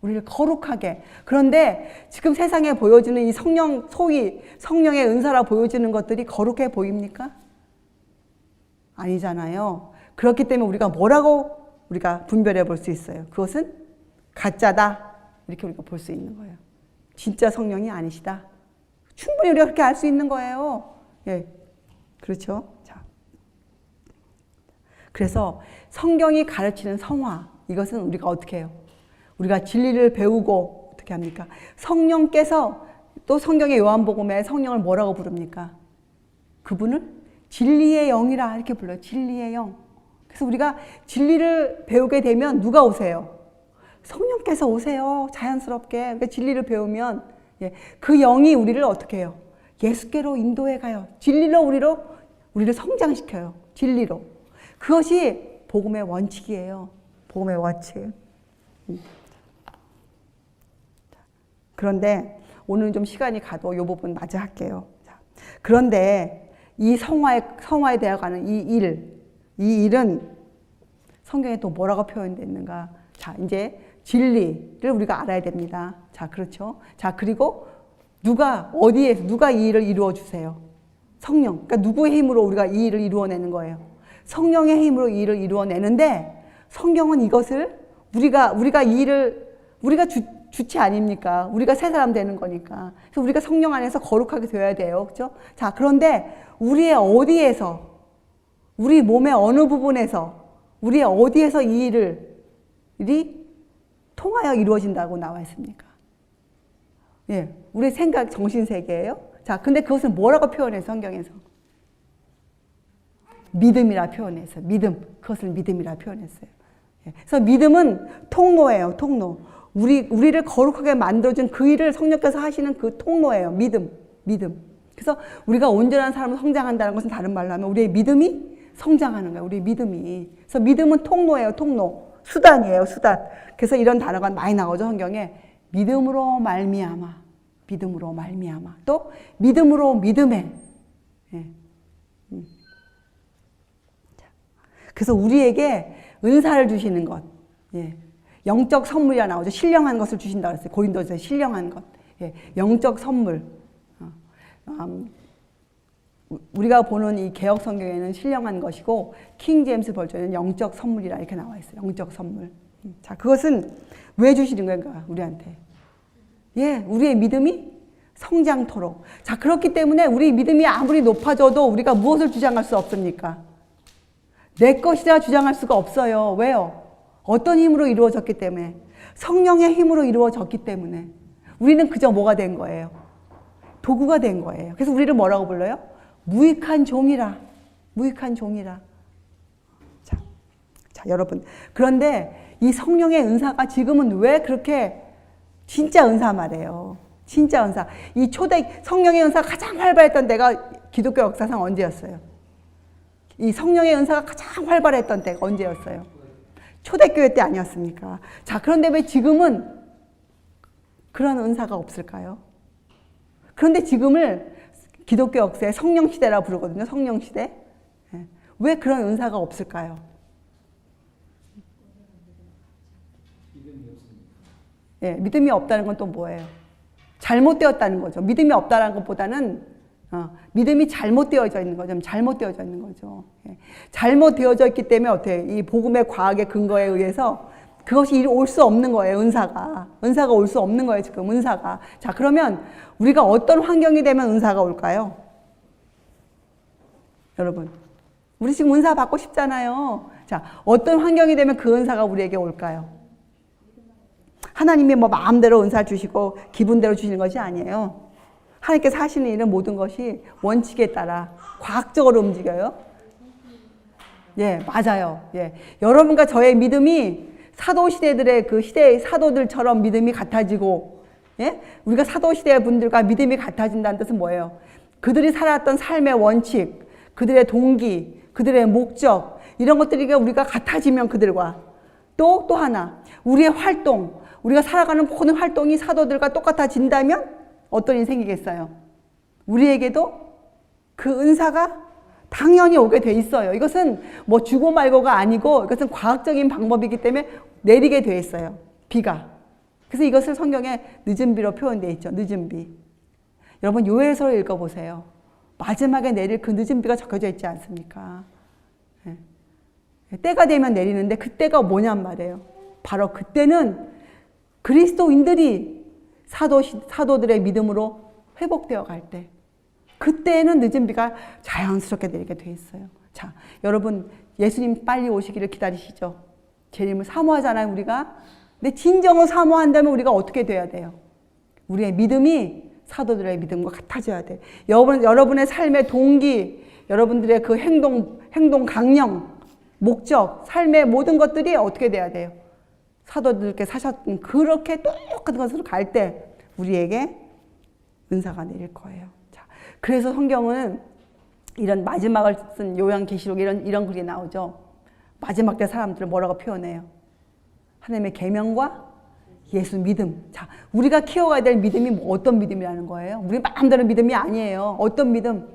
우리를 거룩하게. 그런데 지금 세상에 보여지는 이 성령, 소위 성령의 은사라 보여지는 것들이 거룩해 보입니까? 아니잖아요. 그렇기 때문에 우리가 뭐라고 우리가 분별해 볼 수 있어요. 그것은 가짜다. 이렇게 우리가 볼 수 있는 거예요. 진짜 성령이 아니시다. 충분히 우리가 그렇게 알 수 있는 거예요. 예. 그렇죠? 자. 그래서 성경이 가르치는 성화, 이것은 우리가 어떻게 해요? 우리가 진리를 배우고 어떻게 합니까? 성령께서 또 성경의 요한복음에 성령을 뭐라고 부릅니까? 그분을 진리의 영이라 이렇게 불러요. 진리의 영. 그래서 우리가 진리를 배우게 되면 누가 오세요? 성령께서 오세요. 자연스럽게. 그러니까 진리를 배우면 그 영이 우리를 어떻게 해요? 예수께로 인도해 가요. 진리로 우리를 성장시켜요. 진리로. 그것이 복음의 원칙이에요. 복음의 원칙. 그런데 오늘은 좀 시간이 가도 이 부분 마저 할게요. 그런데 이 성화에 되어가는 이 일은 성경에 또 뭐라고 표현됐는가? 자, 이제 진리를 우리가 알아야 됩니다. 자, 그렇죠. 자, 그리고 누가 이 일을 이루어 주세요? 성령. 그러니까 누구의 힘으로 우리가 이 일을 이루어내는 거예요? 성령의 힘으로 이 일을 이루어내는데 성경은 이것을 우리가 이 일을 우리가 주체 아닙니까? 우리가 새 사람 되는 거니까. 그래서 우리가 성령 안에서 거룩하게 되어야 돼요. 그렇죠? 자, 그런데 우리의 어디에서, 우리 몸의 어느 부분에서, 우리의 어디에서 이 일이 통하여 이루어진다고 나와 있습니까? 예, 우리 생각, 정신세계예요. 자, 근데 그것을 뭐라고 표현해요, 성경에서? 믿음이라 표현했어요. 믿음. 그것을 믿음이라 표현했어요. 예, 그래서 믿음은 통로예요, 통로. 우리를 거룩하게 만들어준 그 일을 성령께서 하시는 그 통로예요. 믿음. 그래서 우리가 온전한 사람으로 성장한다는 것은 다른 말로 하면 우리의 믿음이 성장하는 거예요. 우리의 믿음이. 그래서 믿음은 통로예요, 통로. 수단이에요, 수단. 그래서 이런 단어가 많이 나오죠, 성경에. 믿음으로 말미암아. 또 믿음으로 믿음에. 예. 그래서 우리에게 은사를 주시는 것. 예. 영적 선물이라 나오죠. 신령한 것을 주신다고 했어요. 고린도서에 신령한 것. 예. 영적 선물. 우리가 보는 이 개역 성경에는 신령한 것이고 킹 제임스 버전에는 영적 선물이라 이렇게 나와 있어요. 영적 선물. 자, 그것은 왜 주시는 건가? 우리한테. 예, 우리의 믿음이 성장토록. 자, 그렇기 때문에 우리 믿음이 아무리 높아져도 우리가 무엇을 주장할 수 없습니까? 내 것이라 주장할 수가 없어요. 왜요? 어떤 힘으로 이루어졌기 때문에? 성령의 힘으로 이루어졌기 때문에. 우리는 그저 뭐가 된 거예요? 도구가 된 거예요. 그래서 우리를 뭐라고 불러요? 무익한 종이라. 자, 여러분. 그런데 이 성령의 은사가 지금은 왜 그렇게 진짜 은사 말이에요. 진짜 은사. 이 초대 성령의 은사가 가장 활발했던 때가 기독교 역사상 언제였어요? 이 성령의 은사가 가장 활발했던 때가 언제였어요? 초대교회 때 아니었습니까? 자, 그런데 왜 지금은 그런 은사가 없을까요? 그런데 지금을 기독교 역사의 성령시대라 부르거든요. 성령시대. 왜 그런 은사가 없을까요? 예, 믿음이 없다는 건 또 뭐예요? 잘못되었다는 거죠. 믿음이 없다는 것보다는 믿음이 잘못되어져 있는 거죠. 잘못되어져 있는 거죠. 예. 잘못되어져 있기 때문에 어떻게 이 복음의 과학의 근거에 의해서 그것이 올 수 없는 거예요. 은사가 올 수 없는 거예요. 지금 은사가. 자, 그러면 우리가 어떤 환경이 되면 은사가 올까요? 여러분, 우리 지금 은사 받고 싶잖아요. 자, 어떤 환경이 되면 그 은사가 우리에게 올까요? 하나님이 뭐 마음대로 은사 주시고 기분대로 주시는 것이 아니에요. 하나님께서 하시는 일은 모든 것이 원칙에 따라 과학적으로 움직여요. 예, 맞아요. 예. 여러분과 저의 믿음이 사도시대들의 그 시대의 사도들처럼 믿음이 같아지고, 예? 우리가 사도시대 분들과 믿음이 같아진다는 뜻은 뭐예요? 그들이 살았던 삶의 원칙, 그들의 동기, 그들의 목적, 이런 것들이 우리가 같아지면 그들과 또 하나, 우리의 활동, 우리가 살아가는 모든 활동이 사도들과 똑같아진다면 어떤 일이 생기겠어요? 우리에게도 그 은사가 당연히 오게 돼 있어요. 이것은 뭐 주고 말고가 아니고 이것은 과학적인 방법이기 때문에 내리게 돼 있어요. 비가. 그래서 이것을 성경에 늦은 비로 표현되어 있죠. 늦은 비. 여러분 요엘서를 읽어보세요. 마지막에 내릴 그 늦은 비가 적혀져 있지 않습니까? 때가 되면 내리는데 그때가 뭐냔 말이에요. 바로 그때는 그리스도인들이 사도들의 믿음으로 회복되어 갈 때, 그때는 늦은 비가 자연스럽게 내리게 돼 있어요. 자, 여러분 예수님 빨리 오시기를 기다리시죠. 주님을 사모하잖아요, 우리가. 근데 진정으로 사모한다면 우리가 어떻게 돼야 돼요? 우리의 믿음이 사도들의 믿음과 같아져야 돼요. 여러분의 삶의 동기, 여러분들의 그 행동 강령, 목적, 삶의 모든 것들이 어떻게 돼야 돼요? 사도들께 사셨던 그렇게 똑같은 것으로 갈 때 우리에게 은사가 내릴 거예요. 자, 그래서 성경은 이런 마지막을 쓴 요한계시록 이런 글이 나오죠. 마지막 때 사람들을 뭐라고 표현해요? 하나님의 계명과 예수 믿음. 자, 우리가 키워가야 될 믿음이 뭐 어떤 믿음이라는 거예요? 우리 마음대로 믿음이 아니에요. 어떤 믿음?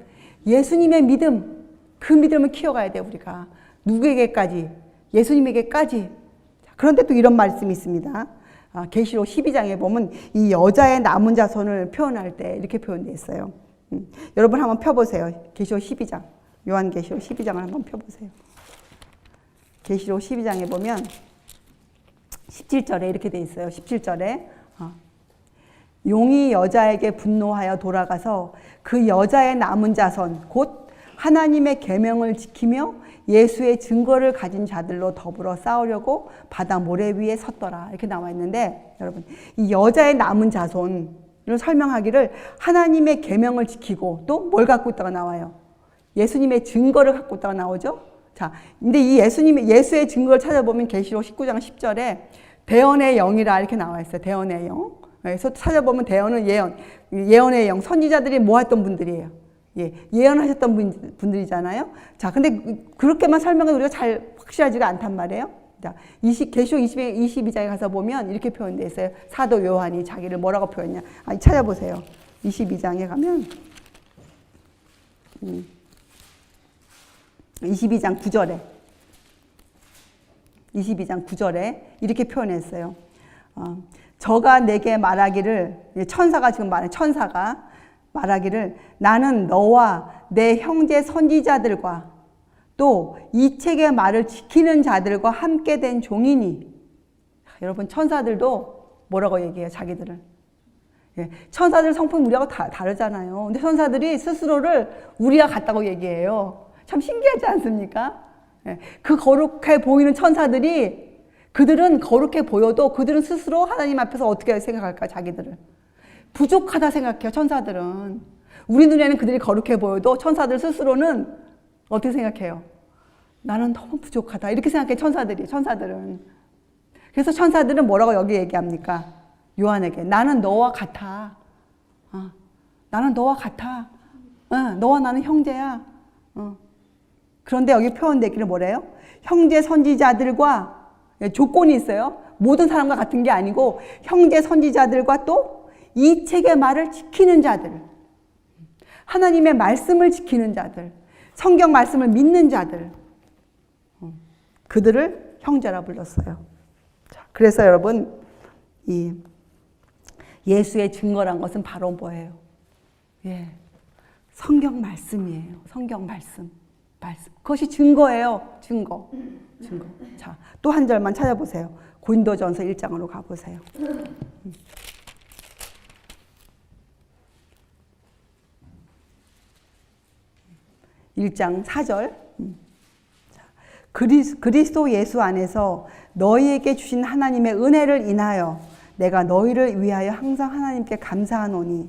예수님의 믿음. 그 믿음을 키워가야 돼요, 우리가. 누구에게까지? 예수님에게까지. 그런데 또 이런 말씀이 있습니다. 계시록 12장에 보면 이 여자의 남은 자손을 표현할 때 이렇게 표현되어 있어요. 여러분 한번 펴보세요. 계시록 12장. 요한계시록 12장을 한번 펴보세요. 계시록 12장에 보면 17절에 이렇게 돼 있어요. 17절에 용이 여자에게 분노하여 돌아가서 그 여자의 남은 자손 곧 하나님의 계명을 지키며 예수의 증거를 가진 자들로 더불어 싸우려고 바다 모래 위에 섰더라. 이렇게 나와 있는데 여러분 이 여자의 남은 자손을 설명하기를 하나님의 계명을 지키고 또 뭘 갖고 있다가 나와요? 예수님의 증거를 갖고 있다가 나오죠. 자, 근데 이 예수의 증거를 찾아보면 계시록 19장 10절에 대언의 영이라 이렇게 나와 있어요. 대언의 영. 그래서 찾아보면 대언은 예언의 영, 선지자들이 뭐 했던 분들이에요. 예, 예언하셨던 분들이잖아요. 자, 근데 그렇게만 설명해도 우리가 잘 확실하지가 않단 말이에요. 자, 계시록 22장에 가서 보면 이렇게 표현되어 있어요. 사도 요한이 자기를 뭐라고 표현했냐. 찾아보세요. 22장에 가면 22장 9절에 22장 9절에 이렇게 표현했어요. 저가 내게 말하기를, 천사가 지금 말해, 천사가 말하기를 나는 너와 내 형제 선지자들과 또 이 책의 말을 지키는 자들과 함께 된 종이니. 여러분 천사들도 뭐라고 얘기해요? 자기들을. 예, 천사들 성품 우리하고 다르잖아요. 근데 천사들이 스스로를 우리와 같다고 얘기해요. 참 신기하지 않습니까? 예, 그 거룩해 보이는 천사들이 그들은 거룩해 보여도 그들은 스스로 하나님 앞에서 어떻게 생각할까? 자기들을 부족하다 생각해요. 천사들은. 우리 눈에는 그들이 거룩해 보여도 천사들 스스로는 어떻게 생각해요? 나는 너무 부족하다 이렇게 생각해. 천사들은. 그래서 천사들은 뭐라고 여기 얘기합니까? 요한에게 나는 너와 같아. 나는 너와 같아. 너와 나는 형제야. 그런데 여기 표현되기를 뭐래요? 형제 선지자들과 조건이 있어요. 모든 사람과 같은 게 아니고 형제 선지자들과 또 이 책의 말을 지키는 자들, 하나님의 말씀을 지키는 자들, 성경 말씀을 믿는 자들, 그들을 형제라 불렀어요. 자, 그래서 여러분 이 예수의 증거란 것은 바로 뭐예요? 예, 성경 말씀이에요. 성경 말씀. 그것이 증거예요. 증거. 자, 또 한 절만 찾아보세요. 고린도전서 1장으로 가보세요. 1장 4절. 그리스도 예수 안에서 너희에게 주신 하나님의 은혜를 인하여 내가 너희를 위하여 항상 하나님께 감사하노니.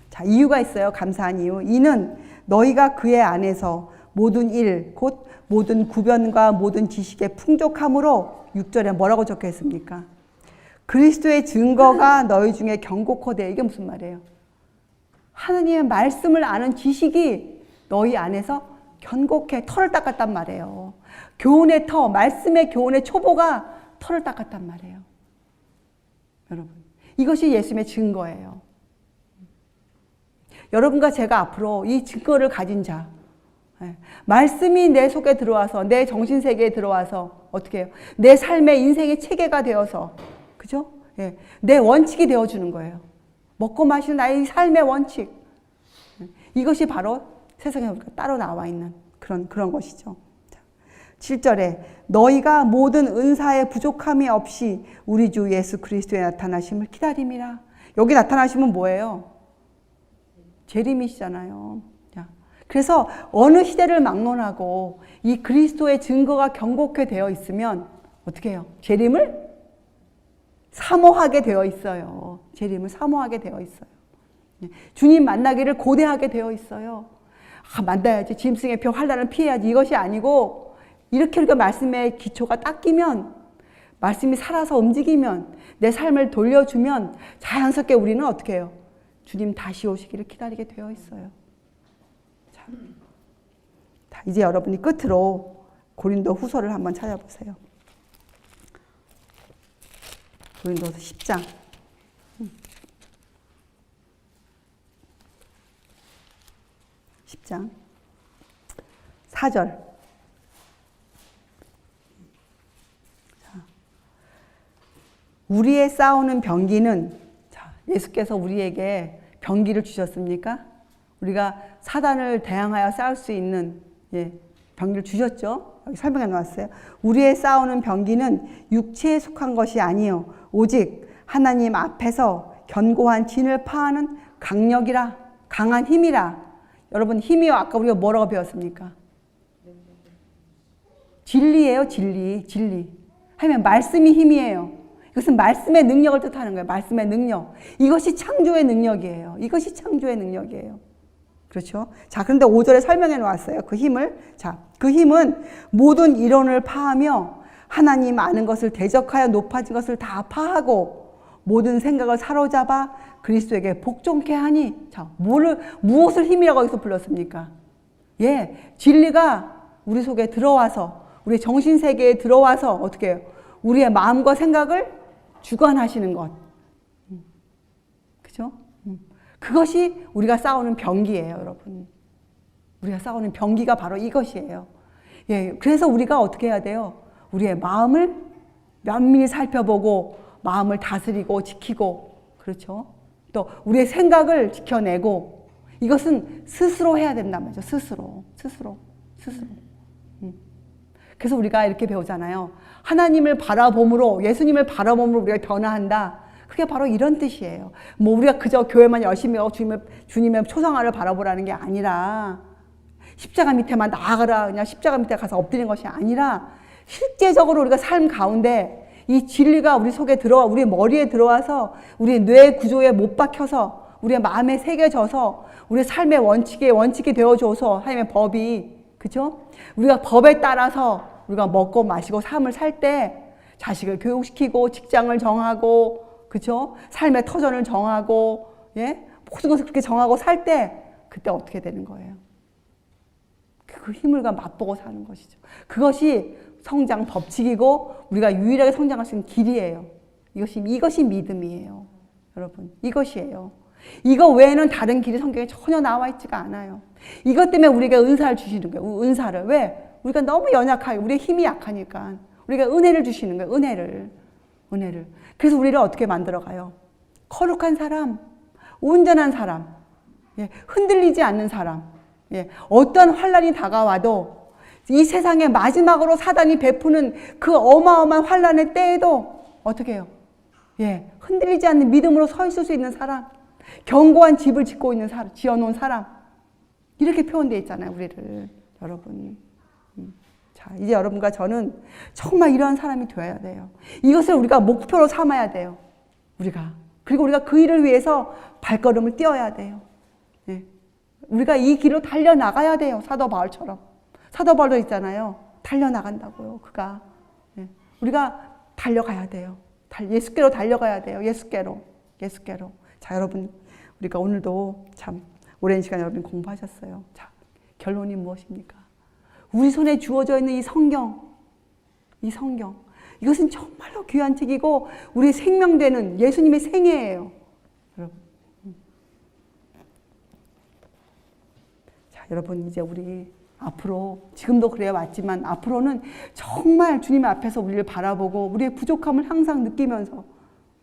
자, 이유가 있어요. 감사한 이유. 이는 너희가 그의 안에서 모든 일, 곧 모든 구변과 모든 지식의 풍족함으로 6절에 뭐라고 적혀 있습니까? 그리스도의 증거가 너희 중에 경고코되. 이게 무슨 말이에요? 하나님의 말씀을 아는 지식이 너희 안에서 견고해 터를 닦았단 말이에요. 교훈의 터, 말씀의 교훈의 초보가 터를 닦았단 말이에요. 여러분, 이것이 예수님의 증거예요. 여러분과 제가 앞으로 이 증거를 가진 자, 말씀이 내 속에 들어와서 내 정신세계에 들어와서 어떻게 해요? 내 삶의 인생의 체계가 되어서, 그죠? 예, 내 원칙이 되어주는 거예요. 먹고 마시는 나의 삶의 원칙. 이것이 바로 세상에 우리가 따로 나와 있는 그런 것이죠. 7절에 너희가 모든 은사의 부족함이 없이 우리 주 예수 그리스도의 나타나심을 기다림이라. 여기 나타나심은 뭐예요? 재림이시잖아요. 그래서 어느 시대를 막론하고 이 그리스도의 증거가 경고케 되어 있으면 어떻게 해요? 재림을 사모하게 되어 있어요. 재림을 사모하게 되어 있어요. 주님 만나기를 고대하게 되어 있어요. 만나야지. 짐승의 표 환난을 피해야지. 이것이 아니고 이렇게 우리가 말씀의 기초가 딱 끼면, 말씀이 살아서 움직이면, 내 삶을 돌려주면 자연스럽게 우리는 어떻게 해요? 주님 다시 오시기를 기다리게 되어 있어요. 자, 이제 여러분이 끝으로 고린도 후서를 한번 찾아보세요. 고린도서 10장. 10장 4절. 우리의 싸우는 병기는, 자, 예수께서 우리에게 병기를 주셨습니까? 우리가 사단을 대항하여 싸울 수 있는 병기를 주셨죠? 여기 설명해 놓았어요. 우리의 싸우는 병기는 육체에 속한 것이 아니요 오직 하나님 앞에서 견고한 진을 파하는 강력이라, 강한 힘이라. 여러분, 힘이요, 아까 우리가 뭐라고 배웠습니까? 진리예요. 진리. 하면 말씀이 힘이에요. 이것은 말씀의 능력을 뜻하는 거예요. 말씀의 능력. 이것이 창조의 능력이에요. 이것이 창조의 능력이에요. 그렇죠? 자, 그런데 5절에 설명해 놓았어요. 그 힘을. 자, 그 힘은 모든 이론을 파하며 하나님 아는 것을 대적하여 높아진 것을 다 파하고 모든 생각을 사로잡아 그리스도에게 복종케 하니. 자, 무엇을 힘이라고 여기서 불렀습니까? 예, 진리가 우리 속에 들어와서, 우리 정신세계에 들어와서 어떻게 해요? 우리의 마음과 생각을 주관하시는 것. 그죠? 그것이 우리가 싸우는 병기예요, 여러분. 우리가 싸우는 병기가 바로 이것이에요. 예, 그래서 우리가 어떻게 해야 돼요? 우리의 마음을 면밀히 살펴보고 마음을 다스리고 지키고, 그렇죠? 또 우리의 생각을 지켜내고, 이것은 스스로 해야 된단 말이죠. 스스로. 그래서 우리가 이렇게 배우잖아요. 하나님을 바라봄으로, 예수님을 바라봄으로 우리가 변화한다. 그게 바로 이런 뜻이에요. 뭐 우리가 그저 교회만 열심히 하고 주님의 초상화를 바라보라는 게 아니라, 십자가 밑에만 나아가라, 그냥 십자가 밑에 가서 엎드리는 것이 아니라, 실제적으로 우리가 삶 가운데 이 진리가 우리 속에 들어와, 우리 머리에 들어와서 우리 뇌 구조에 못 박혀서 우리의 마음에 새겨져서 우리 삶의 원칙이 되어줘서 하나님의 법이, 그죠? 우리가 법에 따라서 우리가 먹고 마시고 삶을 살 때 자식을 교육시키고 직장을 정하고, 그죠? 삶의 터전을 정하고, 예? 모든 것을 그렇게 정하고 살 때 그때 어떻게 되는 거예요? 그 힘을 맛보고 사는 것이죠. 그것이 성장 법칙이고 우리가 유일하게 성장할 수 있는 길이에요. 이것이 믿음이에요. 여러분, 이것이에요. 이거 외에는 다른 길이 성경에 전혀 나와 있지가 않아요. 이것 때문에 우리에게 은사를 주시는 거예요. 은사를. 왜? 우리가 너무 연약하게, 우리의 힘이 약하니까 우리가 은혜를 주시는 거예요. 은혜를. 그래서 우리를 어떻게 만들어가요? 거룩한 사람, 온전한 사람, 예, 흔들리지 않는 사람, 예, 어떤 환난이 다가와도 이 세상의 마지막으로 사단이 베푸는 그 어마어마한 환난의 때에도 어떻게 해요? 예, 흔들리지 않는 믿음으로 서 있을 수 있는 사람, 견고한 집을 짓고 있는 사람, 지어놓은 사람, 이렇게 표현되어 있잖아요, 우리를. 여러분. 자, 이제 여러분과 저는 정말 이러한 사람이 되어야 돼요. 이것을 우리가 목표로 삼아야 돼요. 그리고 우리가 그 일을 위해서 발걸음을 띄어야 돼요. 예. 우리가 이 길로 달려나가야 돼요. 사도 바울처럼. 사도 바울도 있잖아요. 달려나간다고요. 그가. 예. 우리가 달려가야 돼요. 예수께로 달려가야 돼요. 예수께로. 자, 여러분, 우리가 오늘도 참 오랜 시간 여러분 공부하셨어요. 자, 결론이 무엇입니까? 우리 손에 주어져 있는 이 성경, 이것은 정말로 귀한 책이고 우리 생명되는 예수님의 생애예요. 여러분. 자, 여러분, 이제 우리 앞으로, 지금도 그래 왔지만 앞으로는 정말 주님 앞에서 우리를 바라보고 우리의 부족함을 항상 느끼면서,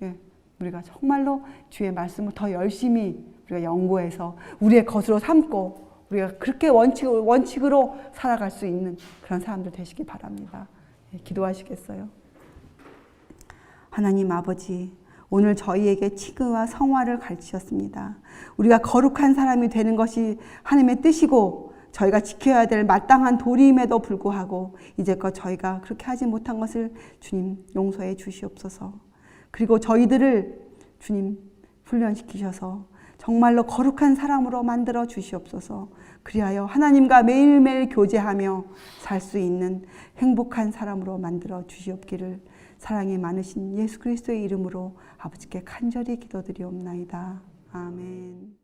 예, 우리가 정말로 주의 말씀을 더 열심히 우리가 연구해서 우리의 것으로 삼고 우리가 그렇게 원칙으로 살아갈 수 있는 그런 사람들 되시기 바랍니다. 예, 기도하시겠어요? 하나님 아버지, 오늘 저희에게 치유와 성화를 가르치셨습니다. 우리가 거룩한 사람이 되는 것이 하나님의 뜻이고 저희가 지켜야 될 마땅한 도리임에도 불구하고 이제껏 저희가 그렇게 하지 못한 것을 주님 용서해 주시옵소서. 그리고 저희들을 주님 훈련시키셔서 정말로 거룩한 사람으로 만들어 주시옵소서. 그리하여 하나님과 매일매일 교제하며 살 수 있는 행복한 사람으로 만들어 주시옵기를 사랑이 많으신 예수 그리스도의 이름으로 아버지께 간절히 기도드리옵나이다. 아멘.